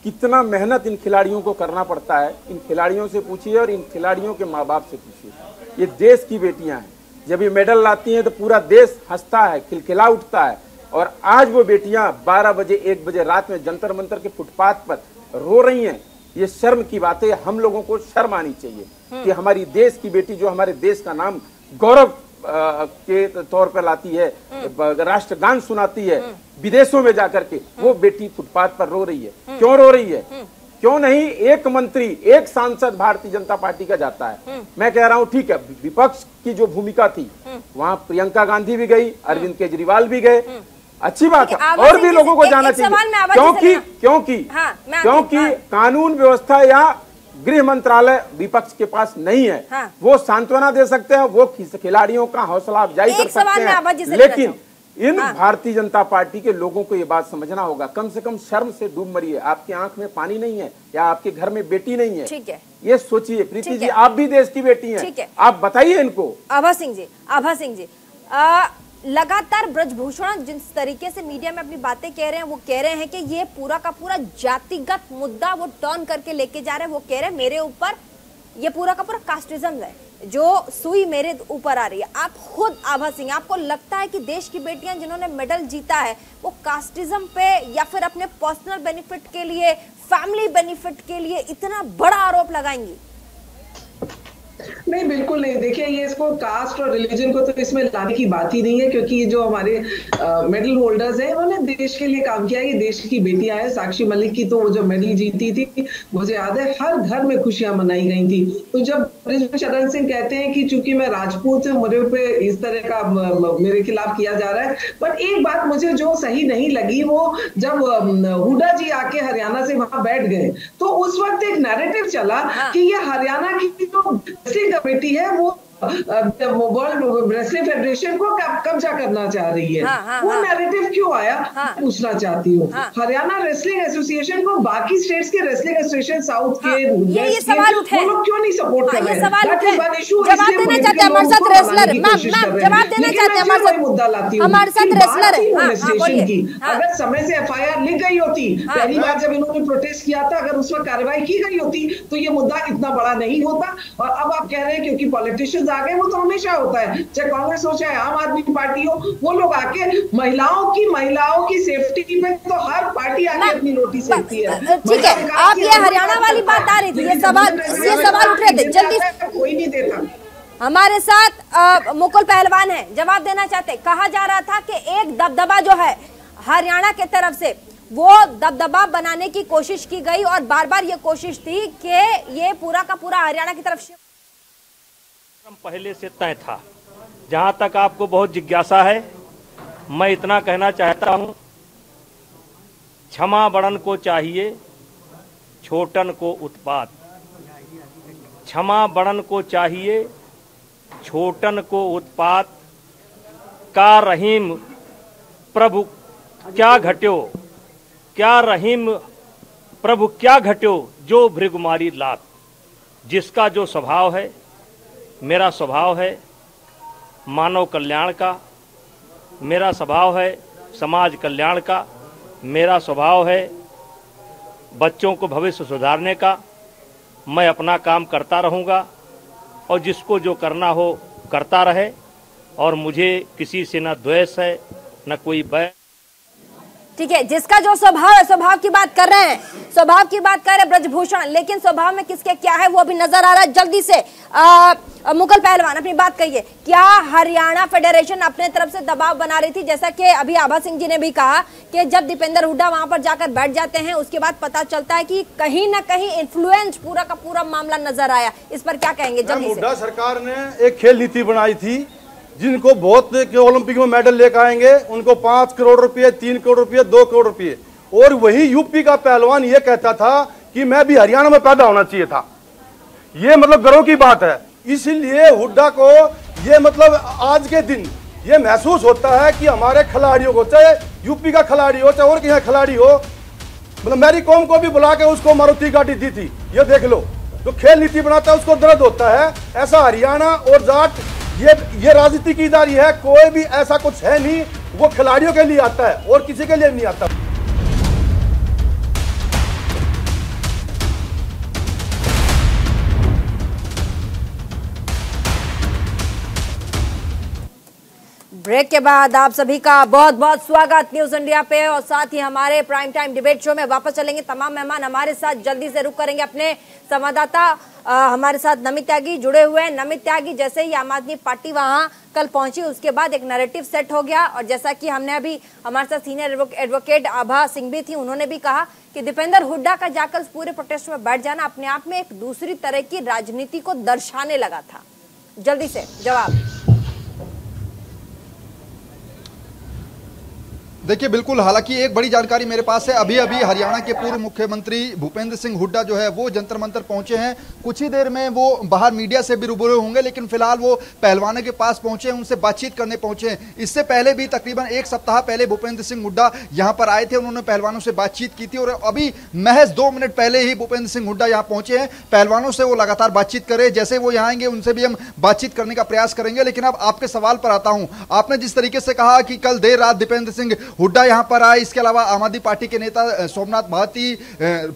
कितना मेहनत इन खिलाड़ियों को करना पड़ता है, इन खिलाड़ियों से पूछिए और इन खिलाड़ियों के माँ बाप से पूछिए। ये देश की बेटियां हैं, जब ये मेडल लाती हैं तो पूरा देश हंसता है, खिलखिला उठता है। और आज वो बेटियां 12 बजे 1 बजे रात में जंतर मंतर के फुटपाथ पर रो रही हैं। ये शर्म की बात है, हम लोगों को शर्म आनी चाहिए कि हमारी देश की बेटी जो हमारे देश का नाम गौरव के तौर पर लाती है, राष्ट्रगान सुनाती है विदेशों में जाकर के, वो बेटी फुटपाथ पर रो रही है। क्यों रो रही है? क्यों नहीं एक मंत्री, एक सांसद भारतीय जनता पार्टी का जाता है? मैं कह रहा हूं ठीक है, विपक्ष की जो भूमिका थी वहां प्रियंका गांधी भी गई, अरविंद केजरीवाल भी गए, अच्छी बात है, और भी लोगों को जाना चाहिए। क्योंकि कानून व्यवस्था या गृह मंत्रालय विपक्ष के पास नहीं है। वो सांत्वना दे सकते हैं, वो खिलाड़ियों का हौसला अफजाई कर सकते हैं, लेकिन इन भारतीय जनता पार्टी के लोगों को ये बात समझना होगा, कम से कम शर्म से डूब मरिए। आपकी आंख में पानी नहीं है या आपके घर में बेटी नहीं है, ठीक है, ये सोचिए। प्रीति जी, आप भी देश की बेटी हैं, आप बताइए इनको। आभा सिंह जी, लगातार ब्रजभूषण जिस तरीके से मीडिया में अपनी बातें कह रहे हैं, वो कह रहे हैं कि ये पूरा का पूरा जातिगत मुद्दा वो टर्न करके लेके जा रहे हैं। वो कह रहे हैं मेरे ऊपर ये पूरा का पूरा कास्टिज्म है, जो सुई मेरे ऊपर आ रही है। आप खुद आभा सिंह, आपको लगता है कि देश की बेटियां जिन्होंने मेडल जीता है वो कास्टिज्म पे या फिर अपने पर्सनल बेनिफिट के लिए, फैमिली बेनिफिट के लिए इतना बड़ा आरोप लगाएंगी? नहीं, बिल्कुल नहीं। देखिए, ये इसको कास्ट और रिलीजन को तो इसमें लाने की बात ही नहीं है, क्योंकि जो हमारे मेडल होल्डर्स हैं उन्होंने देश के लिए काम किया है। ये देश की बेटियां हैं। साक्षी मलिक की तो वो जो मेडल जीती थी, मुझे याद है हर घर में खुशियां मनाई गई थी। तो जब ब्रजभूषण सिंह कहते हैं कि चूंकि मैं राजपूत हूं, मुझे पे इस तरह का मेरे खिलाफ किया जा रहा है, बट एक बात मुझे जो सही नहीं लगी, वो जब हुडा जी आके हरियाणा से वहां बैठ गए तो उस वक्त एक नैरेटिव चला कि ये हरियाणा की जो कमेटी है वो वर्ल्ड रेसलिंग फेडरेशन को कब्जा करना चाह रही है। वो नैरेटिव क्यों आया, पूछना चाहती हूँ। हरियाणा रेसलिंग एसोसिएशन को बाकी स्टेट्स के रेसलिंग एसोसिएशन साउथ के ये सवाल उठे, वो लोग क्यों नहीं सपोर्ट कर रहे हैं? जवाब देना चाहते हैं हमारे साथ रेसलर, जवाब देना चाहते हैं हमारे साथ रेसलर। अगर समय से FIR लिख गई होती, पहली बार जब इन्होंने प्रोटेस्ट किया था, अगर उस वक्त कार्रवाई की गई होती तो ये मुद्दा इतना बड़ा नहीं होता। और अब आप कह रहे हैं क्योंकि पॉलिटिशियंस आ गए, वो तो हमेशा होता है, चाहे कांग्रेस हो चाहे आम आदमी पार्टी हो, वो लोग आके महिलाओं की सेफ्टी पे तो हर पार्टी आके अपनी नोटिस देती है। ठीक है, आप ये हरियाणा वाली बात आ रही थी, ये सवाल उठ रहे थे, जल्दी कोई नहीं देता। हमारे साथ मुकुल पहलवान है, जवाब देना चाहते। कहा जा रहा था कि एक दबदबा जो है हरियाणा के तरफ से, वो दबदबा बनाने की कोशिश की गई और बार बार ये कोशिश थी कि ये पूरा का पूरा हरियाणा की तरफ पहले से तय था। जहां तक आपको बहुत जिज्ञासा है, मैं इतना कहना चाहता हूं, क्षमा बड़न को चाहिए, छोटन को उत्पात। क्षमा बड़न को चाहिए, छोटन को उत्पात। का रहीम प्रभु क्या घट्यो, क्या रहीम प्रभु क्या घट्यो, जो भृगुमारी लात। जिसका जो स्वभाव है, मेरा स्वभाव है मानव कल्याण का, मेरा स्वभाव है समाज कल्याण का। मेरा स्वभाव है बच्चों को भविष्य सुधारने का। मैं अपना काम करता रहूँगा और जिसको जो करना हो करता रहे, और मुझे किसी से न द्वेष है न कोई बैर। ठीक है, जिसका जो स्वभाव है, स्वभाव की बात कर रहे हैं, स्वभाव की बात कर रहे हैं ब्रजभूषण, लेकिन स्वभाव में किसके क्या है वो अभी नजर आ रहा है। जल्दी से मुकुल पहलवान अपनी बात कहिए, क्या हरियाणा फेडरेशन अपने तरफ से दबाव बना रही थी? जैसा कि अभी आभा सिंह जी ने भी कहा कि जब दीपेंद्र हुड्डा वहां पर जाकर बैठ जाते हैं उसके बाद पता चलता है कि कहीं ना कहीं इन्फ्लुएंस पूरा का पूरा मामला नजर आया। इस पर क्या कहेंगे? जल्दी से। हुड्डा सरकार ने एक खेल नीति बनाई थी, जिनको बहुत के ओलंपिक में मेडल लेकर आएंगे उनको 5 करोड़ रुपए, 3 करोड़ रुपए, 2 करोड़ रुपए। और वही यूपी का पहलवान ये कहता था कि मैं भी हरियाणा में पैदा होना चाहिए था। ये मतलब गर्व की बात है। इसीलिए हुड्डा को ये मतलब आज के दिन ये महसूस होता है कि हमारे खिलाड़ियों को, चाहे यूपी का खिलाड़ी हो चाहे और किसी खिलाड़ी हो, मतलब मैरी कॉम को भी बुला के उसको मारुति गाड़ी दी थी। ये देख लो, जो खेल नीति बनाता है उसको दर्द होता है। ऐसा हरियाणा और जाट ये राजनीति की इदारी है, कोई भी ऐसा कुछ है नहीं। वो खिलाड़ियों के लिए आता है और किसी के लिए नहीं आता। ब्रेक के बाद आप सभी का बहुत बहुत स्वागत न्यूज इंडिया पे, और साथ ही हमारे प्राइम टाइम डिबेट शो में वापस चलेंगे तमाम मेहमान हमारे साथ। जल्दी से रुक करेंगे अपने संवाददाता हमारे साथ नमित त्यागी जुड़े हुए हैं। नमित त्यागी, जैसे ही आम आदमी पार्टी वहां कल पहुंची उसके बाद एक नैरेटिव सेट हो गया, और जैसा कि हमने अभी हमारे साथ सीनियर एडवोकेट आभा सिंह भी थी, उन्होंने भी कहा कि दीपेंद्र हुड्डा का जाकर पूरे प्रोटेस्ट में बैठ जाना अपने आप में एक दूसरी तरह की राजनीति को दर्शाने लगा था। जल्दी से जवाब। देखिए बिल्कुल, हालांकि एक बड़ी जानकारी मेरे पास है। अभी अभी हरियाणा के पूर्व मुख्यमंत्री भूपेंद्र सिंह हुड्डा जो है वो जंतर मंतर पहुंचे हैं। कुछ ही देर में वो बाहर मीडिया से भी रूबरू होंगे, लेकिन फिलहाल वो पहलवानों के पास पहुंचे हैं, उनसे बातचीत करने पहुंचे हैं। इससे पहले भी तकरीबन 1 सप्ताह पहले भूपेंद्र सिंह हुड्डा यहां पर आए थे, उन्होंने पहलवानों से बातचीत की थी, और अभी महज 2 मिनट पहले ही भूपेंद्र सिंह हुड्डा यहाँ पहुंचे हैं। पहलवानों से वो लगातार बातचीत करे, जैसे वो यहाँ आएंगे उनसे भी हम बातचीत करने का प्रयास करेंगे। लेकिन अब आपके सवाल पर आता हूं। आपने जिस तरीके से कहा कि कल देर रात दीपेंद्र सिंह हुड्डा यहां पर आए, इसके अलावा आम आदमी पार्टी के नेता सोमनाथ भारती,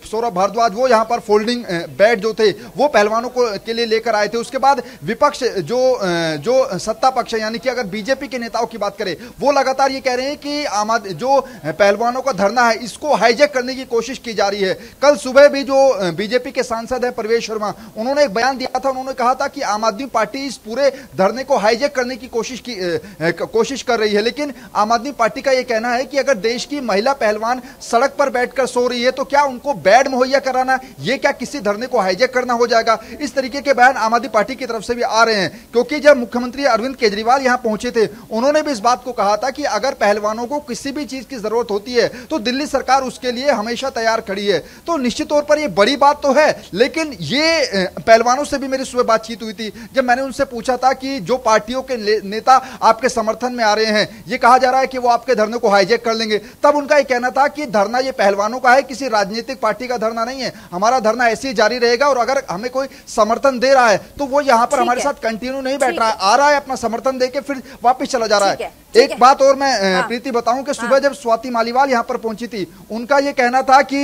सौरभ भारद्वाज, वो यहां पर फोल्डिंग बेड जो थे वो पहलवानों को के लिए लेकर आए थे। उसके बाद विपक्ष जो सत्ता पक्ष है, यानी कि अगर बीजेपी के नेताओं की बात करें, वो लगातार ये कह रहे हैं कि जो पहलवानों का धरना है इसको हाईजैक करने की कोशिश की जा रही है। कल सुबह भी जो बीजेपी के सांसद है प्रवेश शर्मा, उन्होंने एक बयान दिया था, उन्होंने कहा था कि आम आदमी पार्टी इस पूरे धरने को हाईजैक करने की कोशिश कर रही है। लेकिन आम आदमी पार्टी का यह कहना है कि अगर देश की महिला पहलवान सड़क पर बैठकर सो रही है तो क्या उनको बेड मुहैया कराना, ये क्या किसी धरने को हाईजैक करना हो जाएगा? इस तरीके के बयान आम आदमी पार्टी की तरफ से भी आ रहे हैं, क्योंकि जब मुख्यमंत्री अरविंद केजरीवाल यहां पहुंचे थे, उन्होंने भी इस बात को कहा था कि अगर पहलवानों को किसी भी चीज की जरूरत होती है तो दिल्ली सरकार उसके लिए हमेशा तैयार खड़ी है। तो निश्चित तौर पर यह बड़ी बात तो है, लेकिन ये पहलवानों से भी मेरी सुबह बातचीत हुई थी, जब मैंने उनसे पूछा था कि जो पार्टियों के नेता आपके समर्थन में आ रहे हैं, ये कहा जा रहा है कि वो आपके धरने को हाईजैक कर लेंगे, तब उनका यह कहना था कि धरना ये पहलवानों का है, किसी राजनीतिक पार्टी का धरना नहीं है। हमारा धरना ऐसे ही जारी रहेगा, और अगर हमें कोई समर्थन दे रहा है तो वो यहां पर हमारे साथ कंटिन्यू नहीं बैठ रहा है, आ रहा है, अपना समर्थन देके फिर वापस चला जा रहा है। एक बात और मैं प्रीति बताऊं कि सुबह जब स्वाति मालीवाल यहां पर पहुंची थी, उनका यह कहना था कि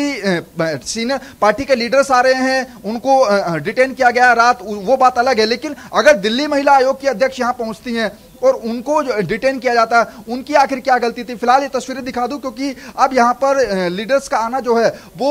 सीनियर पार्टी के लीडर्स आ रहे हैं, उनको डिटेन किया गया रात, वो बात अलग है। लेकिन अगर दिल्ली महिला आयोग की अध्यक्ष यहां पहुंचती हैं और उनको जो डिटेन किया जाता है, उनकी आखिर क्या गलती थी? फिलहाल ये तस्वीरें दिखा दूं, क्योंकि अब यहां पर लीडर्स का आना जो है वो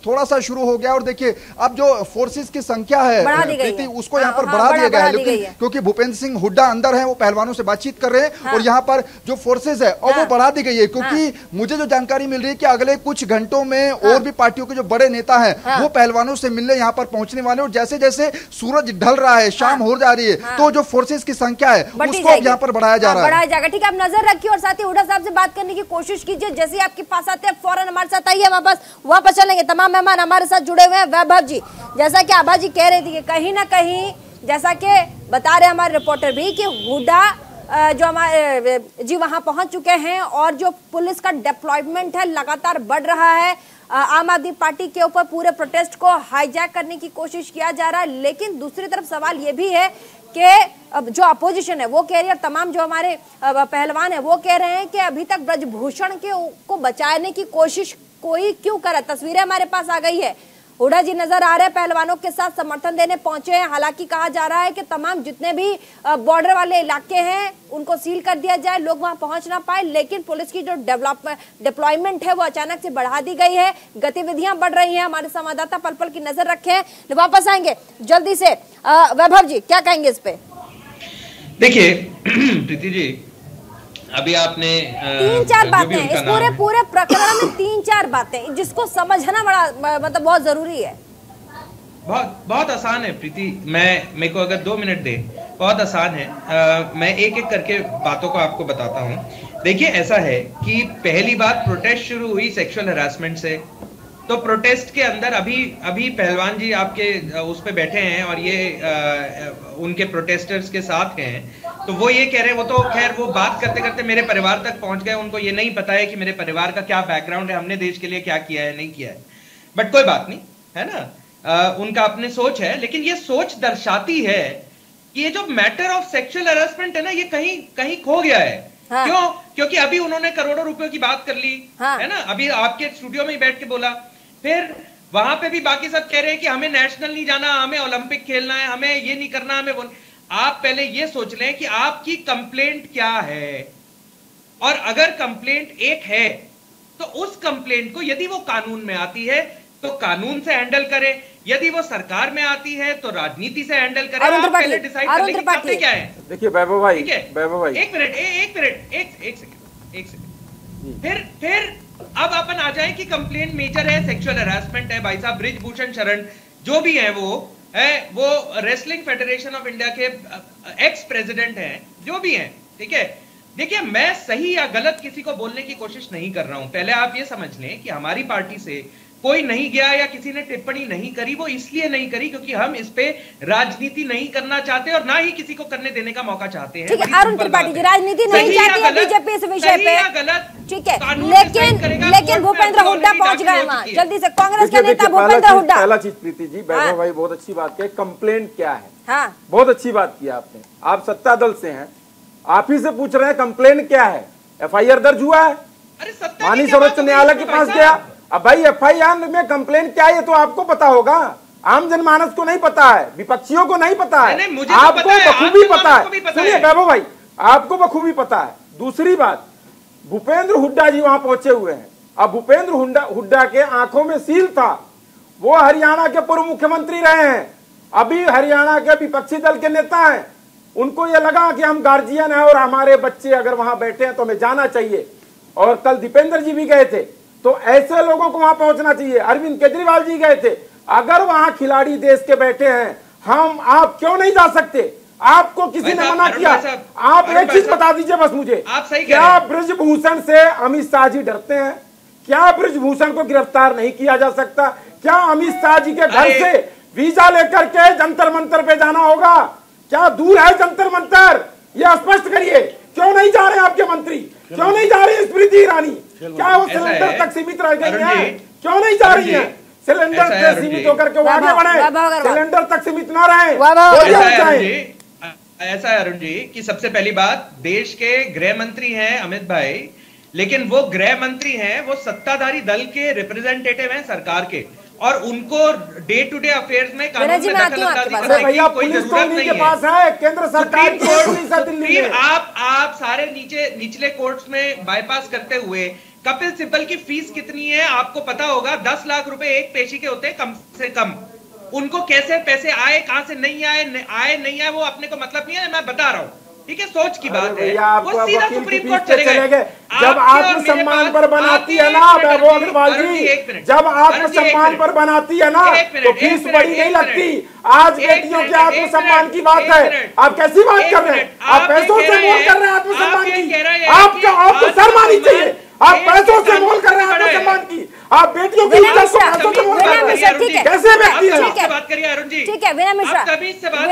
थोड़ा सा शुरू हो गया, और देखिए अब जो फोर्सेस की संख्या है प्रीति, उसको यहां पर बढ़ा दिया गया है। लेकिन क्योंकि भूपेंद्र सिंह हुड्डा अंदर है, वो पहलवानों से बातचीत कर रहे हैं, और यहाँ पर जो फोर्सेज है और वो बढ़ा दी गई है, क्योंकि मुझे जो जानकारी मिल रही है कि अगले कुछ घंटों में और भी पार्टियों के जो बड़े नेता है वो पहलवानों से मिलने यहाँ पर पहुंचने वाले, और जैसे जैसे सूरज ढल रहा है, शाम हो जा रही है, तो जो फोर्सेज की संख्या है उसको यहाँ पर बढ़ाया जा रहा है, बढ़ाया जाएगा। ठीक है, आप नजर रखिए और साथ ही हुड्डा साहब से बात करने की कोशिश कीजिए। जैसे ही आपके पास आते हैं फौरन हमारे साथ आइए, वापस चलेंगे। तमाम मेहमान हमारे साथ जुड़े हुए हैं। वैभव जी, जैसा कि आभा जी कह रहे थे कि कहीं ना कहीं, जैसा कि बता रहे हमारे रिपोर्टर भी, कि हुड्डा जो हमारे जी वहां पहुंच चुके हैं, और जो पुलिस का डिप्लॉयमेंट है लगातार बढ़ रहा है। आम आदमी पार्टी के ऊपर पूरे प्रोटेस्ट को हाईजैक करने की कोशिश किया जा रहा है। लेकिन दूसरी तरफ सवाल ये भी है कि अब जो अपोजिशन है वो कह रही है, तमाम जो हमारे पहलवान है वो कह रहे हैं कि अभी तक ब्रजभूषण को बचाने की कोशिश कोई क्यों करे। तस्वीरें हमारे पास आ गई है, हुड्डा जी नजर आ रहे हैं, पहलवानों के साथ समर्थन देने पहुंचे हैं। हालांकि कहा जा रहा है कि तमाम जितने भी बॉर्डर वाले इलाके हैं उनको सील कर दिया जाए, लोग वहां पहुंच ना पाए। लेकिन पुलिस की जो डिप्लॉयमेंट है वो अचानक से बढ़ा दी गई है, गतिविधियां बढ़ रही हैं। हमारे संवाददाता पल पल की नजर रखे हैं, वापस आएंगे जल्दी से। वैभव जी क्या कहेंगे इस पे? देखिए प्रीति जी, अभी आपने 3-4 बातें इस पूरे प्रकरण में 3-4 बातें जिसको समझना बड़ा मतलब बहुत जरूरी है। बहुत आसान है प्रीति, मेरे को अगर 2 मिनट दे, बहुत आसान है। मैं एक एक करके बातों को आपको बताता हूं। देखिए ऐसा है कि पहली बात प्रोटेस्ट शुरू हुई सेक्सुअल हरासमेंट से, तो प्रोटेस्ट के अंदर अभी पहलवान जी आपके उस पे बैठे हैं और ये उनके प्रोटेस्टर्स के साथ हैं, तो वो ये कह रहे हैं, वो तो खैर वो बात करते करते मेरे परिवार तक पहुंच गए। उनको ये नहीं पता है कि मेरे परिवार का क्या बैकग्राउंड है, हमने देश के लिए क्या किया है, नहीं किया है, बट कोई बात नहीं है ना, उनका अपनी सोच है। लेकिन ये सोच दर्शाती है कि ये जो मैटर ऑफ सेक्सुअल हरासमेंट है ना, ये कहीं खो गया है। हाँ। क्यों? क्योंकि अभी उन्होंने करोड़ों रुपयों की बात कर ली, हाँ। है ना, अभी आपके स्टूडियो में ही बैठ के बोला, फिर वहां पे भी बाकी सब कह रहे हैं कि हमें नेशनल नहीं जाना, हमें ओलंपिक खेलना है, हमें ये नहीं करना, हमें वो। आप पहले ये सोच लें कि आपकी कंप्लेंट क्या है, और अगर कंप्लेंट एक है तो उस कंप्लेंट को यदि वो कानून में आती है तो कानून से हैंडल करें, यदि वो सरकार में आती है तो राजनीति से हैंडल करें। आप पहले डिसाइड कर लें कि आपने क्या है। देखिए वैभव भाई, एक सेकंड, फिर अब अपन आ जाए कि कंप्लेंट मेजर है, सेक्सुअल हरासमेंट है। भाई साहब ब्रिजभूषण शरण जो भी है वो रेसलिंग फेडरेशन ऑफ इंडिया के एक्स प्रेसिडेंट हैं, जो भी हैं, ठीक है। देखिए मैं सही या गलत किसी को बोलने की कोशिश नहीं कर रहा हूं। पहले आप ये समझ लें कि हमारी पार्टी से कोई नहीं गया या किसी ने टिप्पणी नहीं करी, वो इसलिए नहीं करी क्योंकि हम इस पे राजनीति नहीं करना चाहते और ना ही किसी को करने देने का मौका चाहते हैं। ठीक है, अरुण त्रिपाठी जी राजनीति नहीं चाहती है बीजेपी इस विषय पे, ठीक है, लेकिन भूपेंद्र हुड्डा पहुंच गए वहां जल्दी से। कांग्रेस के नेता भूपेंद्र हुड्डा। पहला चीज प्रीति जी, वैभव भाई बहुत अच्छी बात की, कंप्लेंट क्या है, बहुत अच्छी बात की आपने। आप सत्ता दल से हैं, आप ही से पूछ रहे हैं कंप्लेंट क्या है। FIR दर्ज हुआ है, माननीय सर्वोच्च न्यायालय के पास गया। अब भाई FIR में कंप्लेंट क्या है ये तो आपको पता होगा, आम जनमानस को नहीं पता है, विपक्षियों को नहीं पता है, आपको बखूबी पता है। सुनिए वैभव भाई, आपको बखूबी पता है। दूसरी बात, भूपेंद्र हुड्डा जी वहां पहुंचे हुए हैं। अब भूपेंद्र हुड्डा के आंखों में सील था, वो हरियाणा के पूर्व मुख्यमंत्री रहे हैं, अभी हरियाणा के विपक्षी दल के नेता हैं। उनको ये लगा कि हम गार्जियन हैं और हमारे बच्चे अगर वहां बैठे हैं तो हमें जाना चाहिए, और कल दीपेंद्र जी भी गए थे, तो ऐसे लोगों को वहां पहुंचना चाहिए। अरविंद केजरीवाल जी गए थे, अगर वहां खिलाड़ी देश के बैठे हैं, आप क्यों नहीं जा सकते? आपको किसी ने मना किया? आप एक चीज बता दीजिए बस मुझे, क्या ब्रिजभूषण से अमित शाह जी डरते हैं? क्या ब्रिजभूषण को गिरफ्तार नहीं किया जा सकता? क्या अमित शाह जी के घर से वीजा लेकर के जंतर मंतर पे जाना होगा? क्या दूर है जंतर मंतर? ये स्पष्ट करिए, क्यों नहीं जा रहे आपके मंत्री? क्यों नहीं जा रही स्मृति ईरानी? क्या वो सिलेंडर तक सीमित रह गई है? क्यों नहीं जा रही है? सिलेंडर से सीमित होकर के वो आगे बढ़े, सिलेंडर तक सीमित ना रहे। ऐसा है अरुण जी कि सबसे पहली बात, देश के गृह मंत्री हैं अमित भाई, लेकिन वो गृह मंत्री हैं, वो सत्ताधारी दल के रिप्रेजेंटेटिव हैं सरकार के, और उनको डे टू डे अफेयर्स में कानून में दखल-अंदाजी कोई जरूरत नहीं है। केंद्र सरकार आप सारे निचले कोर्ट्स में बाईपास करते हुए कपिल सिब्बल की फीस कितनी है आपको पता होगा? 10 लाख रुपए एक पेशी के होते हैं कम से कम। उनको कैसे पैसे आए, कहां से नहीं आए नहीं आए, वो अपने को मतलब नहीं है, मैं बता रहा हूं, ठीक है, सोच की बात है। वो सीधा सुप्रीम कोर्ट चले गए। जब आत्मसम्मान पर बनाती है ना वैभव अग्रवाल जी, जब आत्मसम्मान पर बनाती है ना तो फीस बड़ी नहीं लगती। आज बेटियों के आत्मसम्मान की बात है, आप कैसी बात कर रहे हैं? आप पैसों से मोल कर रहे हैं आत्मसम्मान की, आपको शर्म आनी चाहिए। आप पैसों से मोल कर रहे हैं आत्मसम्मान की, आप बेटियों की इज्जत को पैसों से मोल कर रहे हैं। कैसे व्यक्ति है? बात करिए अरुण जी, ठीक है। विनय मिश्रा, मैं बिल्कुल तमीज से बात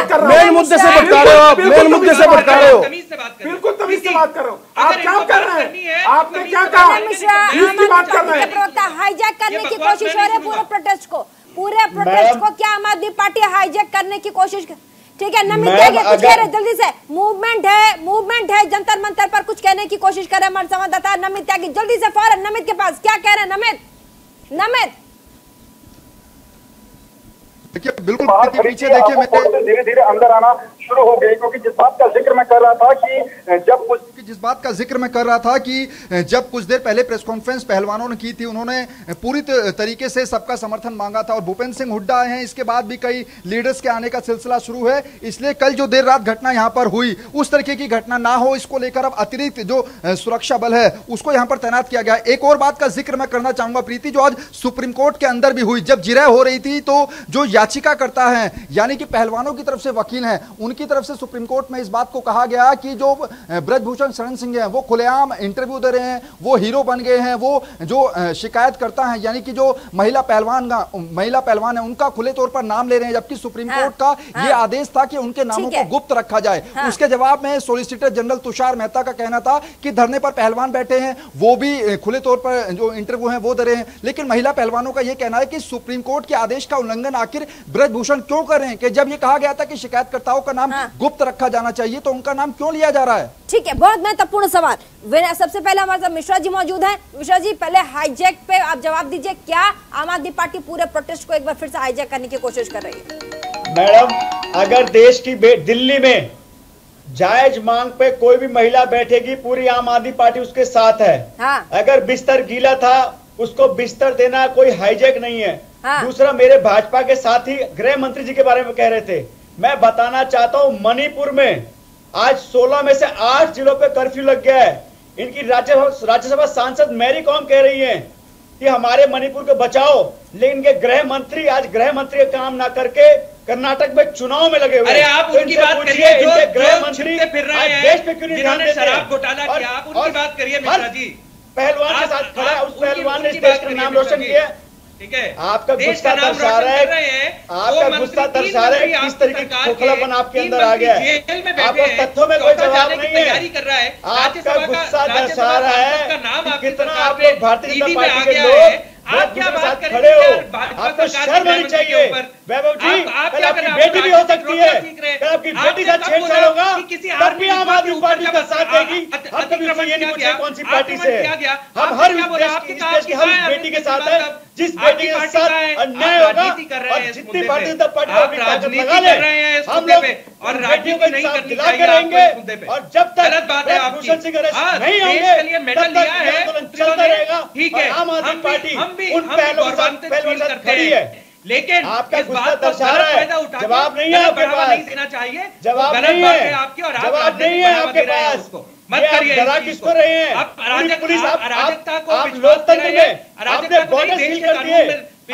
कर रहा हूं। मेन मुद्दे से भटका रहे हो आप, मेन मुद्दे से भटका रहे हो, बिल्कुल तमीज से बात कर रहा हूँ। आप क्या कर रहे हैं? आपने क्या कहा? हाईजैक करने की कोशिश हो रही है पूरे प्रोटेस्ट को, पूरे प्रोटेस्ट को क्या आम आदमी पार्टी हाईजैक करने की कोशिश कर? ठीक है, नमित त्यागी कुछ कह रहे जल्दी से, मूवमेंट है जंतर मंतर पर कुछ कहने की कोशिश कर रहे हमारे संवाददाता नमित त्यागी, जल्दी से फौरन नमित के पास क्या कह रहे हैं नमित? देखिए बिल्कुल पीछे देखिए, मैं धीरे धीरे अंदर आना शुरू हो गई, क्योंकि जिस बात का जिक्र मैं कर रहा था कि जब कुछ देर पहले प्रेस कॉन्फ्रेंस पहलवानों ने की थी, उन्होंने पूरी तरीके से सबका समर्थन मांगा था और भूपेंद्र सिंह हुड्डा आए हैं, इसके बाद भी कई लीडर्स के आने का सिलसिला शुरू है। इसलिए कल जो देर रात घटना यहां पर हुई, उस तरीके की घटना ना हो, इसको लेकर अब अतिरिक्त जो सुरक्षा बल है उसको यहां पर तैनात किया गया। एक और बात का जिक्र मैं करना चाहूंगा प्रीति, जो आज सुप्रीम कोर्ट के अंदर भी हुई, जब जिरह हो रही थी तो जो याचिका करता है यानी कि पहलवानों की तरफ से वकील हैं, उनकी तरफ से सुप्रीम कोर्ट में इस बात को कहा गया कि जो ब्रजभूषण शरण सिंह हैं वो खुलेआम इंटरव्यू दे रहे हैं, वो हीरो बन गए हैं, वो जो शिकायत करता है यानी कि जो महिला पहलवान है उनका खुले तौर पर नाम ले रहे हैं, जबकि सुप्रीम कोर्ट का ये आदेश था कि उनके नामों को गुप्त रखा जाए। उसके जवाब में सॉलिसिटर जनरल तुषार मेहता का कहना था कि धरने पर पहलवान बैठे हैं, वो भी खुले तौर पर जो इंटरव्यू है वो दे रहे हैं। लेकिन महिला पहलवानों का यह कहना है कि सुप्रीम कोर्ट के आदेश का उल्लंघन आखिर ब्रजभूषण क्यों कर रहे हैं, कि जब ये कहा गया था कि शिकायतकर्ताओं का नाम गुप्त रखा जाना चाहिए तो उनका नाम क्यों लिया जा रहा है? ठीक है, बहुत महत्वपूर्ण सवाल। सबसे पहले हमारे साथ मिश्रा जी मौजूद हैं। मिश्रा जी, पहले हाईजैक पे आप जवाब दीजिए, क्या आम आदमी पार्टी पूरे प्रोटेस्ट को एक बार फिर से हाईजैक करने की कोशिश कर रही है? मैडम, अगर देश की दिल्ली में जायज मांग पे कोई भी महिला बैठेगी, पूरी आम आदमी पार्टी उसके साथ है। अगर बिस्तर गीला था उसको बिस्तर देना कोई हाईजैक नहीं है। दूसरा, मेरे भाजपा के साथी गृह मंत्री जी के बारे में कह रहे थे, मैं बताना चाहता हूं मणिपुर में आज 16 में से 8 जिलों पे कर्फ्यू लग गया है। इनकी राज्यसभा सांसद मैरी कॉम कह रही हैं कि हमारे मणिपुर को बचाओ, लेकिन इनके गृह मंत्री आज गृह मंत्री का काम ना करके कर्नाटक में चुनाव में लगे हुए। अरे आप उनकी बात करिए जो गृह मंत्री फिर रहे हैं, देश पे क्यों नहीं ध्यान देते? शराब घोटाला किया, आप उनकी बात करिए मिश्रा जी। पहलवान के साथ खड़ा है, उस पहलवान ने इस देश का नाम रोशन किया। ठीक है, आपका गुस्सा दर्शा रहा है, आपका गुस्सा दर्शा रहा है, किस तरीके का खोखलापन आपके अंदर आ गया है। आपको तथ्यों में कोई जवाब नहीं है। आपका गुस्सा दर्शा रहा है कितना आप लोग भारतीय जनता पार्टी के लोग आप क्या बात खड़े हो। आपको शर्म आनी चाहिए। वैभव जी, कल आपकी बेटी भी हो सकती है, कल आपकी बेटी का छेड़छाड़ होगा तब भी आम आदमी पार्टी का साथ देगी। हम कभी ये नहीं पूछे कौन सी पार्टी से है, हम हर देश की हर बेटी के साथ है। जिस बेटी के साथ अन्याय होगा और जितनी भारतीय जनता पार्टी को अपनी ताकत लगा ले, हम लोग और बेटियों को इंसाफ दिला के रहेंगे। और जब तक ब्रजभूषण सिंह अरेस्ट नहीं होंगे तब तक ये आंदोलन चलता रहेगा। ठीक है, आम आदमी पार्टी उन पहलों के साथ खड़ी है। लेकिन आपका गुस्सा दर्शा रहा है, जवाब नहीं है आपके पास, नहीं देना चाहिए, जवाब नहीं है आपके, और जवाब नहीं है आपके पास। मत करिए, डरा किसको रहे हैं? पुलिस आप लोकतंत्र में आपने बॉर्डर सील कर दिए।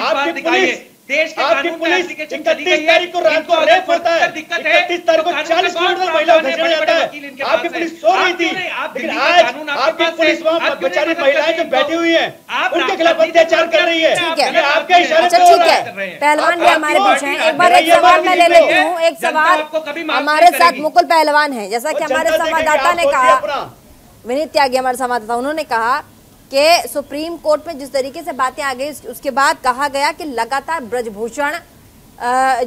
आपकी पुलिस देश के आपकी पुलिस 31 तारीख को रात को रेप होता है, 31 तारीख को 40 किलोमीटर महिलाओं को खदेड़ा जाता है। आपकी पुलिस सो रही थी, लेकिन आज आपकी पुलिस वहाँ बेचारी महिलाएं जो बैठी हुई हैं उनके खिलाफ अत्याचार कर रही है। ये आपके इशारे पे हो रहा है। पहलवान भी हमारे बीच हैं, एक बार एक सवाल मैं ले लेती हूँ। एक सवाल हमारे साथ मुकुल पहलवान है, जैसा कि हमारे संवाददाता ने कहा, विनीत त्यागी हमारे संवाददाता, उन्होंने कहा कि सुप्रीम कोर्ट में जिस तरीके से बातें आ गई उसके बाद कहा गया कि लगातार ब्रजभूषण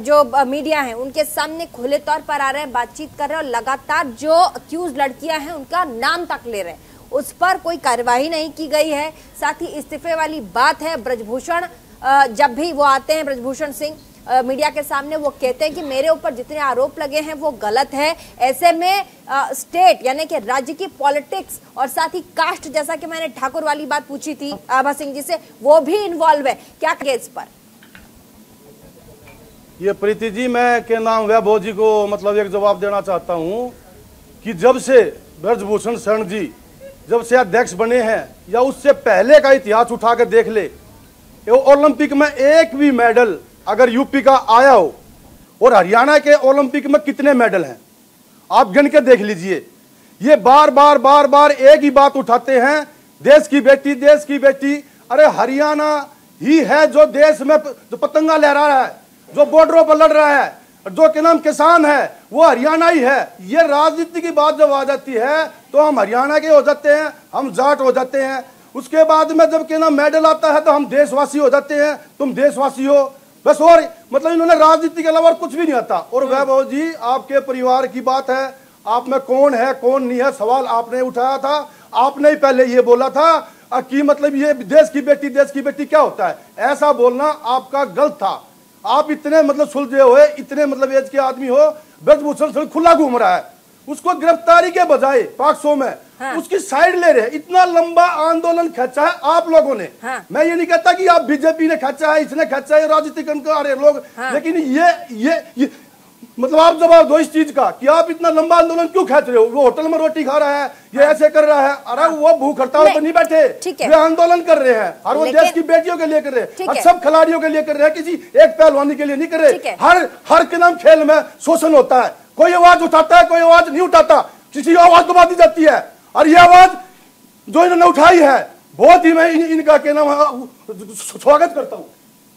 जो मीडिया है उनके सामने खुले तौर पर आ रहे हैं, बातचीत कर रहे हैं, और लगातार जो अक्यूज लड़कियां हैं उनका नाम तक ले रहे हैं, उस पर कोई कार्यवाही नहीं की गई है। साथ ही इस्तीफे वाली बात है। ब्रजभूषण जब भी वो आते हैं, ब्रजभूषण सिंह मीडिया के सामने, वो कहते हैं कि मेरे ऊपर जितने आरोप लगे हैं वो गलत है। ऐसे में स्टेट यानी कि राज्य की पॉलिटिक्स और साथ ही कास्ट, जैसा कि मैंने ठाकुर वाली बात पूछी थी आभा सिंह जी से, वो भी इन्वॉल्व है। क्या कहें इस पर? ये प्रीति जी, मैं के नाम वैभव जी को मतलब एक जवाब देना चाहता हूं कि जब से ब्रजभूषण शरण जी जब से अध्यक्ष बने हैं या उससे पहले का इतिहास उठा कर देख ले, ओलंपिक में एक भी मेडल अगर यूपी का आया हो, और हरियाणा के ओलंपिक में कितने मेडल हैं आप गिन के देख लीजिए। ये बार बार एक ही बात उठाते हैं, देश की बेटी, देश की बेटी। अरे हरियाणा ही है जो देश में जो पतंगा लहरा रहा है, जो बॉर्डरों पर लड़ रहा है, जो के नाम किसान है वो हरियाणा ही है। ये राजनीति की बात जब आ जाती है तो हम हरियाणा के हो जाते हैं, हम जाट हो जाते हैं। उसके बाद में जब के नाम मेडल आता है तो हम देशवासी हो जाते हैं, तुम देशवासी हो। बस। और मतलब इन्होंने राजनीति के अलावा और कुछ भी नहीं आता। और वैभव जी, आपके परिवार की बात है, आप में कौन है कौन नहीं है सवाल आपने उठाया था। आपने ही पहले ये बोला था कि मतलब ये देश की बेटी क्या होता है, ऐसा बोलना आपका गलत था। आप इतने मतलब सुलझे हुए, इतने मतलब एज के आदमी हो, ब्रजभूषण खुला घूम रहा है, उसको गिरफ्तारी के बजाय पाक्सो में उसकी साइड ले रहे हैं। इतना लंबा आंदोलन खींचा है आप लोगों ने। मैं ये नहीं कहता कि आप बीजेपी ने खींचा है, इसने खींचा है, राजनीतिकरण कर रहे लोग, लेकिन ये मतलब आप जवाब दो इस चीज का कि आप इतना लंबा आंदोलन क्यों खींच रहे हो। वो होटल में रोटी खा रहा है, ये ऐसे कर रहा है, अरे वो भूख हड़ताल पर नहीं बैठे, वे आंदोलन कर रहे हैं और वो देश की बेटियों के लिए कर रहे हैं और सब खिलाड़ियों के लिए कर रहे हैं, किसी एक पहलवानी के लिए नहीं कर रहे। हर के नाम खेल में शोषण होता है, कोई आवाज उठाता है, कोई आवाज नहीं उठाता, किसी आवाज दबा दी जाती है। और ये आवाज जो इन्होंने उठाई है, बहुत ही मैं इनका कहना स्वागत करता हूँ।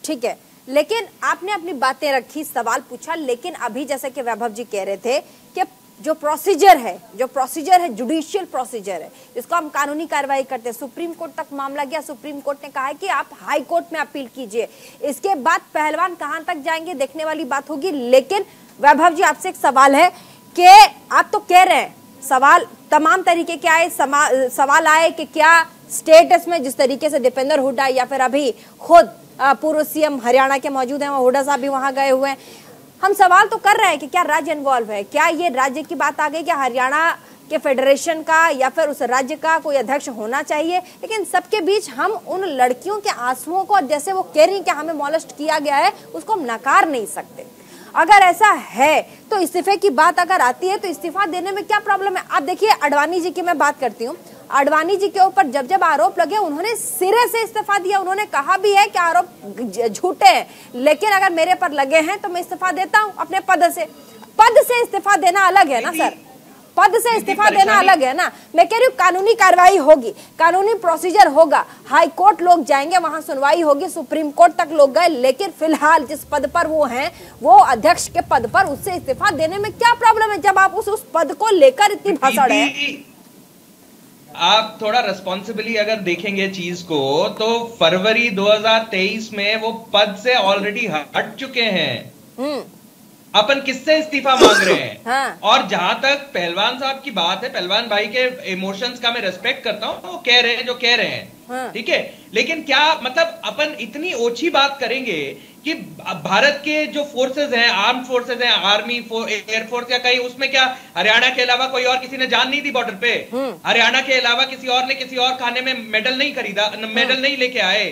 ठीक है, लेकिन आपने अपनी बातें रखी, सवाल पूछा, लेकिन अभी जैसे कि वैभव जी कह रहे थे कि जो प्रोसीजर है जुडिशियल प्रोसीजर है, इसको हम कानूनी कार्रवाई करते हैं। सुप्रीम कोर्ट तक मामला गया, सुप्रीम कोर्ट ने कहा है कि आप हाई कोर्ट में अपील कीजिए। इसके बाद पहलवान कहां तक जाएंगे देखने वाली बात होगी। लेकिन वैभव जी, आपसे एक सवाल है कि आप तो कह रहे हैं सवाल तमाम तरीके के आए, सवाल आए कि क्या स्टेटस में जिस तरीके से दीपेंद्र हुड्डा या फिर अभी खुद पूर्व सीएम हरियाणा के मौजूद हैं, हुड्डा साहब भी वहां गए हुए हैं, हम सवाल तो कर रहे हैं कि क्या राज्य इन्वॉल्व है, क्या ये राज्य की बात आ गई कि हरियाणा के फेडरेशन का या फिर उस राज्य का कोई अध्यक्ष होना चाहिए। लेकिन सबके बीच हम उन लड़कियों के आंसुओं को, जैसे वो कह रही कि हमें मॉलेस्ट किया गया है, उसको हम नकार नहीं सकते। अगर ऐसा है तो इस्तीफे की बात अगर आती है तो इस्तीफा देने में क्या प्रॉब्लम है। आप देखिए, अडवाणी जी की मैं बात करती हूँ, अडवाणी जी के ऊपर जब आरोप लगे उन्होंने सिरे से इस्तीफा दिया। उन्होंने कहा भी है कि आरोप झूठे हैं, लेकिन अगर मेरे पर लगे हैं तो मैं इस्तीफा देता हूं अपने पद से। पद से इस्तीफा देना अलग है ना सर, पद से इस्तीफा देना अलग है ना। मैं कह रही हूँ कानूनी कार्रवाई होगी, कानूनी प्रोसीजर होगा, हाई कोर्ट लोग जाएंगे, वहां सुनवाई होगी, सुप्रीम कोर्ट तक लोग गए, लेकिन फिलहाल जिस पद पर वो हैं, वो अध्यक्ष के पद पर, उससे इस्तीफा देने में क्या प्रॉब्लम है जब आप उस पद को लेकर इतनी भाषण है। आप थोड़ा रिस्पॉन्सिबली अगर देखेंगे चीज को, तो फरवरी 2023 में वो पद से ऑलरेडी हट चुके हैं। अपन किससे इस्तीफा मांग रहे हैं? हाँ। और जहां तक पहलवान साहब की बात है, पहलवान भाई के इमोशंस का मैं रिस्पेक्ट करता हूं, वो कह रहे हैं जो कह रहे हैं, हाँ। ठीक है, लेकिन क्या मतलब अपन इतनी ओछी बात करेंगे कि भारत के जो फोर्सेस हैं, आर्म फोर्सेस हैं, आर्मी, एयरफोर्स या कहीं, उसमें क्या हरियाणा के अलावा कोई और किसी ने जान नहीं दी बॉर्डर पे? हरियाणा के अलावा किसी और ने किसी और खाने में मेडल नहीं खरीदा, मेडल नहीं लेके आए।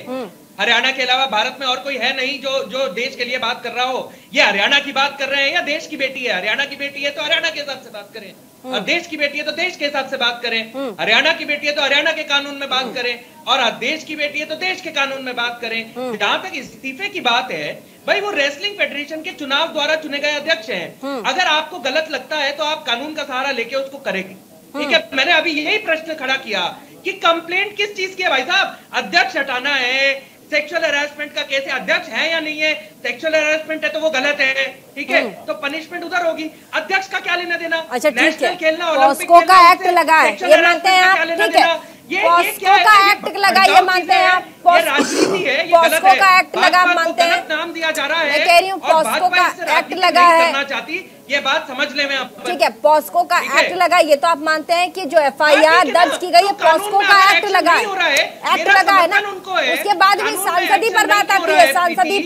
हरियाणा के अलावा भारत में और कोई है नहीं जो देश के लिए बात कर रहा हो। ये हरियाणा की बात कर रहे हैं या देश की बेटी है? हरियाणा की बेटी है तो हरियाणा के हिसाब से बात करें, और देश की बेटी है तो देश के हिसाब से बात करें। हरियाणा की बेटी है तो हरियाणा के कानून में बात करें, और देश की बेटी है तो देश के कानून में बात करें। जहां तक इस्तीफे की बात है, भाई वो रेसलिंग फेडरेशन के चुनाव द्वारा चुने गए अध्यक्ष हैं। अगर आपको गलत लगता है तो आप कानून का सहारा लेके उसको करेंगे, ठीक है। मैंने अभी यही प्रश्न खड़ा किया कि कंप्लेंट किस चीज की है भाई साहब? अध्यक्ष हटाना है, सेक्सुअल हैरेसमेंट का केस है, अध्यक्ष है या नहीं है? सेक्सुअल हैरेसमेंट है तो वो गलत है, ठीक है, तो पनिशमेंट उधर होगी, अध्यक्ष का क्या लेना देना? अच्छा ठीक है, खेलना, पॉस्को का एक्ट लगा है, ये मानते हैं आप, ठीक है, पॉस्को का एक्ट लगा, ये मानते हैं आप, राजनीति है, पॉस्को का एक्ट लगा मानते हैं, नाम दिया जा रहा है, मैं कह रही हूँ पॉस्को का एक्ट लगा है, ये बात समझ ले मैं आप, ठीक है, पॉस्को का एक्ट लगा, ये तो आप मानते हैं कि जो एफआईआर दर्ज की गई है पॉस्को का एक्ट लगा है, एक्ट लगा है ना। उसके बाद भी सांसदी पर बात आती है, सांसदी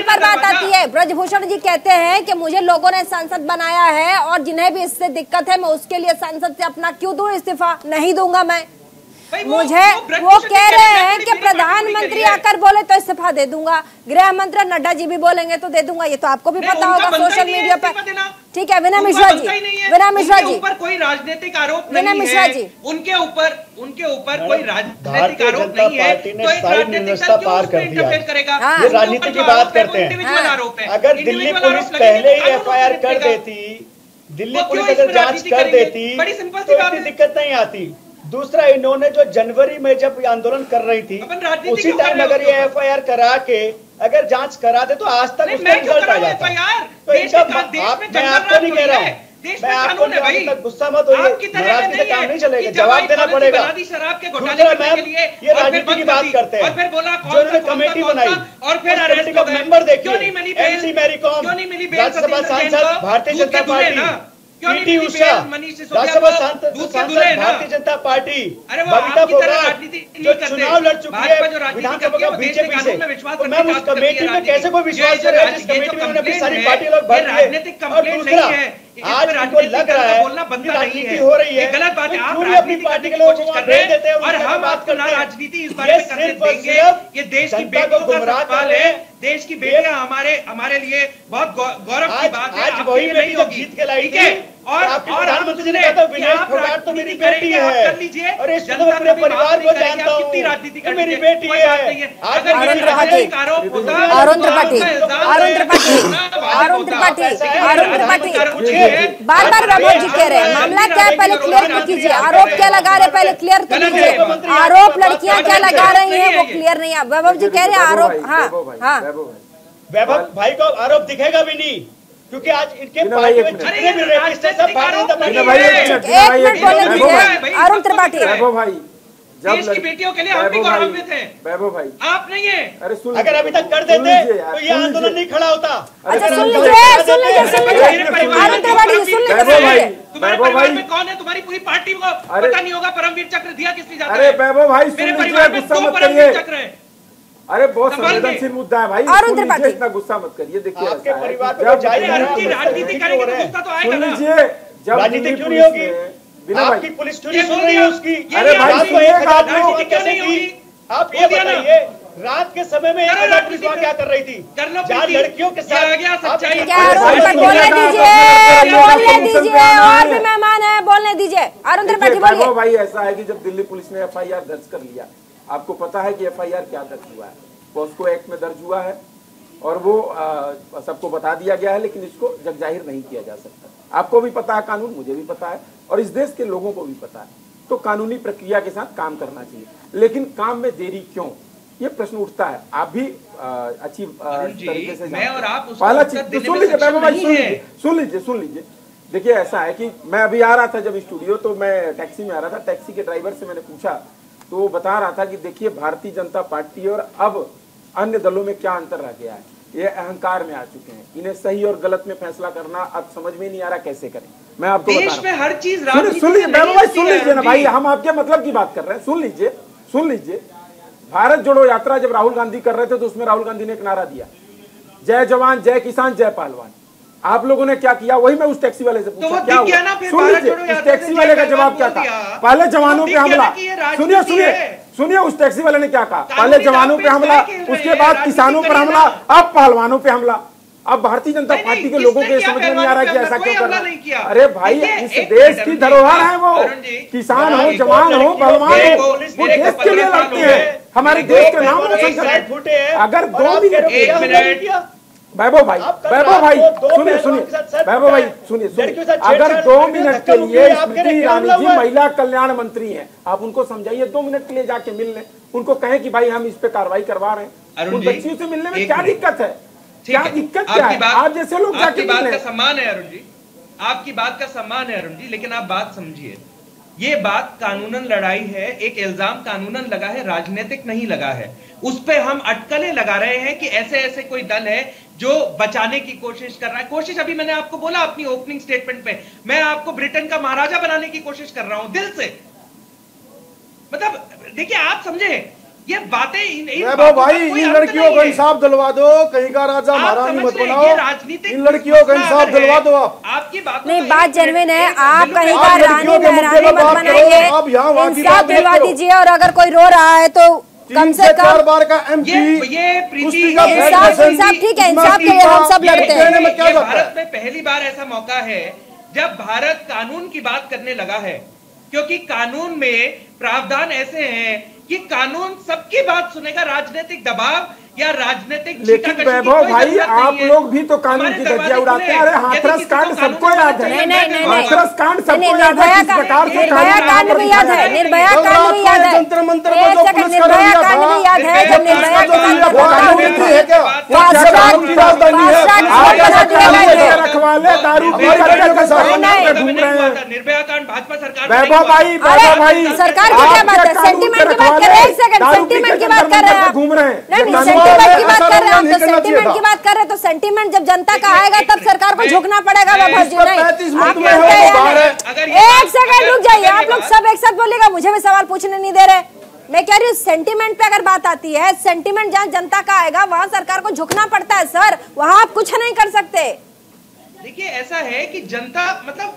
पर बात आती है। ब्रजभूषण जी कहते हैं कि मुझे लोगों ने सांसद बनाया है और जिन्हें भी इससे दिक्कत है मैं उसके लिए सांसद से अपना क्यों दूं इस्तीफा, नहीं दूंगा मैं। मुझे वो कह रहे हैं कि प्रधानमंत्री आकर बोले तो इस्तीफा दे दूंगा, गृह मंत्री नड्डा जी भी बोलेंगे तो दे दूंगा, ये तो आपको भी पता होगा सोशल मीडिया पर, ठीक है। विनय मिश्रा जी, विनय मिश्रा जी, ऊपर कोई राजनीतिक आरोप नहीं है, उनके ऊपर कोई राजनीतिक आरोप नहीं है, तो एक राजनीतिक पार कर दिया करेगा। ये राजनीति की बात करते हैं। अगर दिल्ली पुलिस पहले ही एफआईआर कर देती, दिल्ली पुलिस अगर जांच कर देती तो इतनी दिक्कत नहीं आती। दूसरा, इन्होंने जो जनवरी में जब आंदोलन कर रही थी उसी टाइम अगर ये एफआईआर करा के अगर जांच करा दे तो आज तक उसका रिजल्ट आ जाता। तो मैं आपको नहीं कह रहा हूँ, देश में कानून है भाई, गुस्सा मत होइए, आपकी तरह काम नहीं चलेगा, जवाब देना पड़ेगा। शराब के घोटाले करने के लिए ये राजनीति की बात करते हैं, और फिर बोला कमेटी बनाई और फिर कमेटी का मेंबर देखिए, क्यों नहीं मिली बेल, MC मैरी कॉम, क्यों नहीं मिली बेल, राज्यसभा सांसद भारतीय जनता पार्टी, PT उषा, राज्यसभा सांसद भारतीय जनता पार्टी, बबीता फोगाट जो चुनाव लड़ चुकी है विधानसभा का बीजेपी से, तो मैम उस कमेटी में कैसे कोई विश्वास करे जिस कमेटी में उन्होंने सारी पार्टी लोग भर दिए। और दूसरा, आज इनको लग रहा है कि राजनीति हो रही है, गलत बात है, आप अपनी पार्टी के लोगों को भेज देते हैं और हम आपको ना राजनीति इस बारे में करने देंगे। ये देश की बेटियों का सवाल है, देश की बेटियां हमारे लिए बहुत गौरव की बात है। आज वही नहीं होगी, जीत के लाई थी और प्रधानमंत्री जी ने कहा था विनय फोगाट तो मेरी बेटी है, और इस अपने परिवार को जानता हूँ, मेरी बेटी है। अरुण त्रिपाठी बार बार वैभव जी कह रहे हैं, मामला क्या है पहले क्लियर तो कीजिए, आरोप क्या लगा रहे पहले क्लियर तो कीजिए, आरोप लड़कियां क्या लगा रही हैं वो क्लियर नहीं है। वैभव जी कह रहे हैं आरोप, हाँ वैभव भाई को आरोप दिखेगा भी नहीं, क्योंकि आज इनके पार्टी में जितने भी रेपिस्ट हैं सब भारतीय जनता पार्टी। एक मिनट बोलने दीजिए अरुण त्रिपाठी। वैभव भाई, देश की बेटियों के लिए हम भी गौरवान्वित हैं। वैभव भाई आप नहीं है, अरे सुन, अगर अभी तक कर देते तो ये आंदोलन नहीं खड़ा होता। अच्छा सुन लीजिए अरुण त्रिपाठी सुन लीजिए। तुम्हारे परिवार में कौन है, तुम्हारी पूरी पार्टी को पता नहीं होगा परमवीर चक्र दिया किसने जाता है। अरे वैभव भाई मेरे परिवार में 2 परमवीर चक्र है। अरे बहुत संवेदनशील मुद्दा है भाई, अरुण त्रिपाठी इतना गुस्सा मत करिए। देखिए आपके परिवार पे राजनीति करेंगे तो गुस्सा तो आएगा ना। जब राजनीति क्यों नहीं होगी, आपकी पुलिस क्यों नहीं सुन रही है उसकी? अरे भाई एक आदमी कैसे की? आप ये बताइए, रात के समय में 1000 पुलिस वहाँ क्या कर रही थी? जहाँ लड़कियों के साथ बोलने दीजिए और भी मेहमान है, बोलने दीजिए। अरुण त्रिपाठी बोलिए। भाई ऐसा है कि जब दिल्ली पुलिस ने FIR दर्ज कर लिया, आपको पता है कि FIR क्या दर्ज हुआ है, पॉस्को एक्ट में दर्ज हुआ है और वो सबको बता दिया गया है, लेकिन इसको जग जाहिर नहीं किया जा सकता। आपको भी पता है कानून, मुझे भी पता है और इस देश के लोगों को भी पता है, तो कानूनी प्रक्रिया के साथ काम करना चाहिए। लेकिन काम में देरी क्यों, ये प्रश्न उठता है। आप भी अच्छी तरीके से मैं और आप पहला चीज सुन लीजिए, सुन लीजिए। देखिए ऐसा है कि मैं अभी आ रहा था जब स्टूडियो, तो मैं टैक्सी में आ रहा था, टैक्सी के ड्राइवर से मैंने पूछा तो वो बता रहा था कि देखिए भारतीय जनता पार्टी और अब अन्य दलों में क्या अंतर रह गया है, ये अहंकार में आ चुके हैं, इन्हें सही और गलत में फैसला करना अब समझ में नहीं आ रहा कैसे करें। मैं आपको देश में हर चीज सुन लीजिए ना भाई, हम आपके मतलब की बात कर रहे हैं, सुन लीजिए। भारत जोड़ो यात्रा जब राहुल गांधी कर रहे थे तो उसमें राहुल गांधी ने एक नारा दिया, जय जवान जय किसान जय पहलवान। आप लोगों ने क्या किया, वही मैं उस टैक्सी वाले से पूछा क्या हुआ। सुन लीजिए, इस टैक्सी वाले का जवाब क्या था, पहले जवानों पे हमला। सुनिए उस टैक्सी वाले ने क्या कहा, पहले जवानों पे हमला, उसके बाद किसानों पर हमला, अब पहलवानों पे हमला। अब भारतीय जनता पार्टी के लोगों को समझ में नहीं आ रहा कि ऐसा क्यों कर रहा है। अरे भाई इस देश की धरोहर है वो, किसान हो जवान हो पहलवान हो, वो देश के लिए लड़ते हैं, हमारे देश के नाम रोशन करते हैं। अगर 2 मिनट वैभव भाई सुनिए, अगर 2 मिनट के लिए स्मृति ईरानी जी महिला कल्याण मंत्री हैं, आप उनको समझाइए 2 मिनट के लिए जाके मिल लें, उनको कहें कि भाई हम इस पे कार्रवाई करवा रहे हैं। उन बच्चियों से मिलने में क्या दिक्कत है, क्या दिक्कत क्या है? आप जैसे लोग जाके आपकी बात का सम्मान है अरुण जी, आपकी बात का सम्मान है अरुण जी, लेकिन आप बात समझिए, ये बात कानूनन लड़ाई है, एक इल्जाम कानूनन लगा है, राजनीतिक नहीं लगा है। उस पे हम अटकलें लगा रहे हैं कि ऐसे ऐसे कोई दल है जो बचाने की कोशिश कर रहा है। कोशिश अभी मैंने आपको बोला अपनी ओपनिंग स्टेटमेंट पे, मैं आपको ब्रिटेन का महाराजा बनाने की कोशिश कर रहा हूं दिल से। मतलब देखिए आप समझे ये बातें भाई, इन लड़कियों को इंसाफ दिलवा दो, कहीं का राजा महारानी मत बनाओ, इन लड़कियों को इंसाफ दिलवा दो। आपकी बात नहीं, बात जेन्युइन है, आप कहीं का रानी महारानी मत बनाइए, इंसाफ दिलवा दीजिए। और अगर कोई रो रहा है तो कम से कम 4 बार का MP, ये इंसाफ ठीक है, इंसाफ के लिए हम सब लड़ते हैं। भारत में पहली बार ऐसा मौका है जब भारत कानून की बात करने लगा है, क्योंकि कानून में प्रावधान ऐसे हैं कि कानून सबकी बात सुनेगा। राजनीतिक दबाव या राजनीतिक, लेकिन वैभव भाई आप लोग भी तो कानून की धज्जियां उड़ाते हैं। अरे हाथरस कांड सबको याद है, हाथरस कांड सबको याद है, किस प्रकार से निर्भया कांड भी याद है, निर्भया कांड भी याद है, जंतर मंतर एक सेकंड, निर्भया कांड भी याद है, जब निर्भया रखवाले दारू घूम रहे हैं। निर्भया कांड भाजपा सरकार, वैभव भाई सरकार की क्या बात है, सेंटीमेंट की बात कर रहे हैं, एक सेकंड, सेंटीमेंट की बात कर रहे हैं, घूम रहे हैं, सेंटीमेंट की बात कर रहे हैं, तो सेंटीमेंट की बात कर रहे हैं, तो सेंटीमेंट जब जनता का आएगा तब सरकार को झुकना पड़ेगा। वैभव जी नहीं, एक सेकंड रुक जाइए, आप लोग सब एक साथ बोलिएगा, मुझे भी सवाल पूछने नहीं दे रहे। मैं कह रही हूँ सेंटीमेंट पे अगर बात आती है, सेंटीमेंट जहाँ जनता का आएगा वहाँ सरकार को झुकना पड़ता है सर, वहाँ आप कुछ नहीं कर सकते। देखिए ऐसा है कि जनता मतलब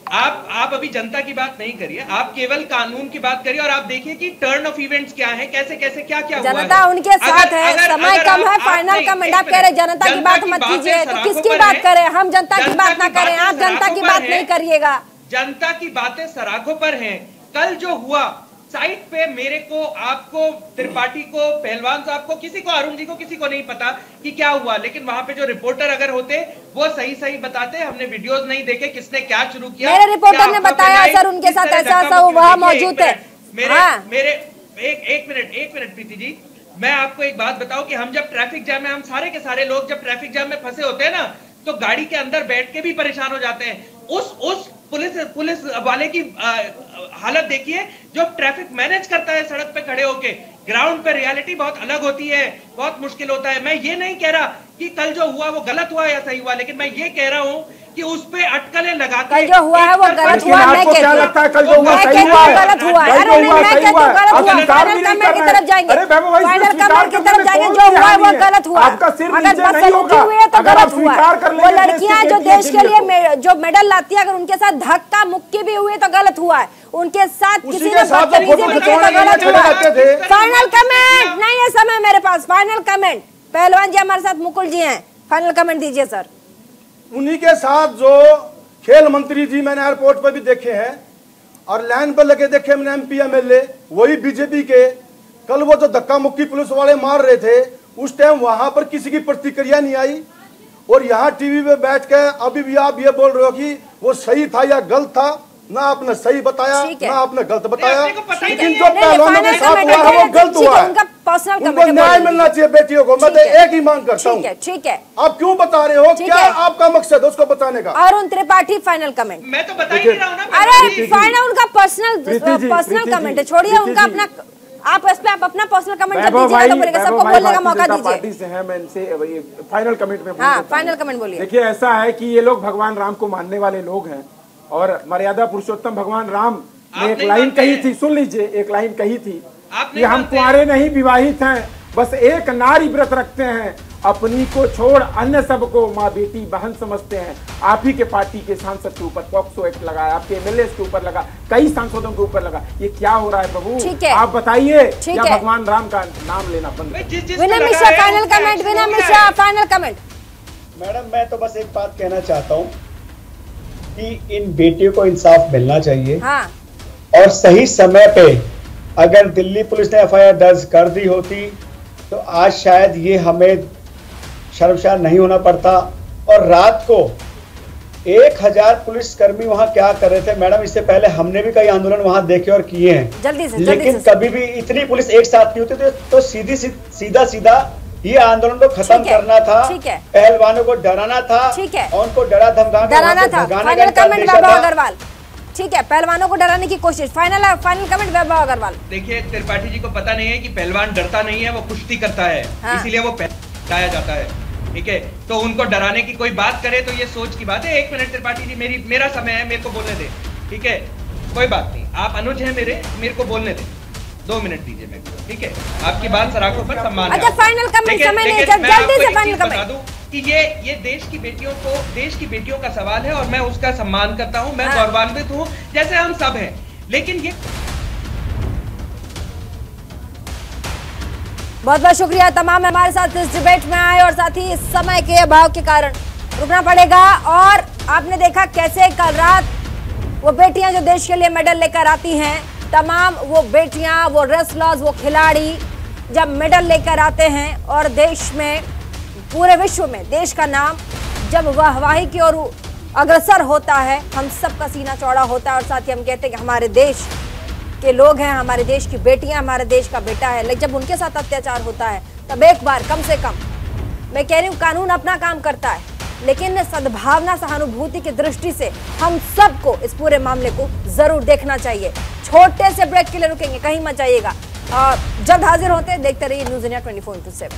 आप अभी जनता की बात नहीं करिए, आप केवल कानून की बात करिए और आप देखिए कि टर्न ऑफ इवेंट्स क्या है, कैसे कैसे क्या क्या हुआ है। जनता उनके साथ है, समय कम है, फाइनल कमेंट। आप कह रहे जनता की बात मत कीजिए, तो किसकी बात करें हम? जनता की बात ना करें, आप जनता की बात नहीं करिएगा। जनता की बातें सराखों पर हैं। कल जो हुआ साइट पे, मेरे को, आपको, त्रिपाठी को, पहलवान साहब को, किसी को, अरुण जी को, किसी को नहीं पता कि क्या हुआ, लेकिन वहां पे जो रिपोर्टर अगर होते वो सही सही बताते। हमने वीडियोस नहीं देखे किसने क्या शुरू किया, मेरे रिपोर्टर ने बताया सर उनके साथ ऐसा ऐसा वो वहां मौजूद थे। मेरे एक मिनट प्रीति जी, मैं आपको एक बात बताऊं कि हम जब ट्रैफिक जाम में, हम सारे के सारे लोग जब ट्रैफिक जाम में फंसे होते हैं ना, तो गाड़ी के अंदर बैठ के भी परेशान हो जाते हैं। उस पुलिस वाले की हालत देखिए जो ट्रैफिक मैनेज करता है सड़क पे खड़े होके। ग्राउंड पे रियलिटी बहुत अलग होती है, बहुत मुश्किल होता है। मैं ये नहीं कह रहा कि कल जो हुआ वो गलत हुआ या सही हुआ, लेकिन मैं ये कह रहा हूँ कि उस पे अटकलें लगा के जो हुआ है वो गलत हुआ। मैं क्या लगता है कल जो हुआ सही हुआ? गलत हुआ। अरे नहीं, मैं कहती हूँ गलत हुआ। फाइनल कमेंट की तरफ जाएंगे, फाइनल कमेंट की तरफ जाएंगे। जो हुआ है वो गलत हुआ। अगर बदसलूकी हुई है तो गलत हुआ। वो लड़कियां जो देश के लिए जो मेडल लाती है, अगर उनके साथ धक्का मुक्की भी हुई तो गलत हुआ है। उनके साथ किसी ने बदतमीजी भी की तो गलत हुआ। फाइनल कमेंट नहीं है समय मेरे पास। फाइनल कमेंट पहलवान जी हमारे साथ मुकुल जी हैं, फाइनल कमेंट दीजिए सर। उन्हीं के साथ जो खेल मंत्री जी मैंने एयरपोर्ट पर भी देखे हैं और लाइन पर लगे देखे मैंने एमपी एमएलए, वही बीजेपी के। कल वो जो धक्का मुक्की पुलिस वाले मार रहे थे उस टाइम वहां पर किसी की प्रतिक्रिया नहीं आई, और यहाँ टीवी पे बैठ के अभी भी आप ये बोल रहे हो कि वो सही था या गलत था। ना आपने सही बताया ना आपने गलत बताया, लेकिन जो पहलवानों के साथ हुआ है वो गलत हुआ है। उनको न्याय मिलना चाहिए बेटियों को। मैं तो एक ही मांग करता हूँ। ठीक है, आप क्यों बता रहे हो? क्या आपका मकसद है उसको बताने का? Arun Tripathi final comment. मैं तो बता ही रहा हूँ ना। अरे फाइनल उनका पर्सनल कमेंट है, छोड़िए उनका अपना। आप इस पे आप अपना पर्सनल कमेंट जब दीजिएगा तो बोलेगा, सबको बोलने का मौका दीजिए। पार्टी से है, मैं इनसे फाइनल कमेंट में फाइनल कमेंट बोलिए। देखिए ऐसा है कि ये लोग भगवान राम को मानने वाले लोग हैं और मर्यादा पुरुषोत्तम भगवान राम ने एक लाइन कही थी, सुन लीजिए, एक लाइन कही थी कि हम कुंवारे नहीं विवाहित हैं, बस एक नारी व्रत रखते हैं, अपनी को छोड़ अन्य सबको माँ बेटी बहन समझते हैं। आप ही के पार्टी के सांसद के ऊपर पॉक्सो एक्ट लगा, आपके एमएलए के ऊपर लगा, कई सांसदों के ऊपर लगा। ये क्या हो रहा है प्रभु? आप बताइए, क्या भगवान राम का नाम लेना बंद? विनय मिश्रा फाइनल कमेंट। विनय मिश्रा फाइनल कमेंट। मैडम मैं तो बस एक बात कहना चाहता हूँ कि इन बेटियों को इंसाफ मिलना चाहिए। और सही समय पे अगर दिल्ली पुलिस ने एफआईआर दर्ज कर दी होती तो आज शायद ये हमें शर्मसार नहीं होना पड़ता। और रात को 1000 पुलिसकर्मी वहां क्या कर रहे थे मैडम? इससे पहले हमने भी कई आंदोलन वहां देखे और किए हैं, जल्दी से, लेकिन कभी भी इतनी पुलिस एक साथ नहीं होती तो सीधा ये आंदोलन को खत्म करना था, पहलवानों को डराना था, उनको डरा धमकाना था। फाइनल कमेंट वैभव अग्रवाल। ठीक है, पहलवानों को डराने की कोशिश। फाइनल कमेंट वैभव अग्रवाल। देखिए त्रिपाठी जी को पता नहीं है कि पहलवान डरता नहीं है, वो कुश्ती करता है, इसीलिए वो डराया जाता है। ठीक है, तो उनको डराने की कोई बात करे तो ये सोच की बात है। एक मिनट त्रिपाठी जी, मेरा समय है, मेरे को बोलने दे। ठीक है, कोई बात नहीं, आप अनुज हैं मेरे को बोलने दे। 2 मिनट दीजिए मेरे को। ठीक है, आपकी बात सराखों पर सम्मान। अच्छा फाइनल कमेंट समय नहीं, जल्दी से फाइनल कमेंट। बता दूं कि ये देश की बेटियों का सवाल है और मैं उसका सम्मान करता हूं, मैं गौरवान्वित हूं, जैसे हम सब हैं। लेकिन ये बहुत बहुत शुक्रिया तमाम हमारे साथ इस डिबेट में आए, और साथ ही इस समय के अभाव के कारण रुकना पड़ेगा। और आपने देखा कैसे कल रात वो बेटियां जो देश के लिए मेडल लेकर आती हैं, तमाम वो बेटियां, वो रेसलर्स, वो खिलाड़ी जब मेडल लेकर आते हैं और देश में, पूरे विश्व में देश का नाम जब वाहवाही की ओर अग्रसर होता है, हम सबका सीना चौड़ा होता है और साथ ही हम कहते हैं कि हमारे देश के लोग हैं, हमारे देश की बेटियां, हमारे देश का बेटा है। लेकिन जब उनके साथ अत्याचार होता है तब एक बार कम से कम, मैं कह रही हूँ कानून अपना काम करता है, लेकिन सद्भावना सहानुभूति की दृष्टि से हम सबको इस पूरे मामले को जरूर देखना चाहिए। छोटे से ब्रेक के लिए रुकेंगे, कहीं मत जाइएगा। जल्द हाजिर होते हैं, देखते रहिए न्यूज़ इंडिया 24/7।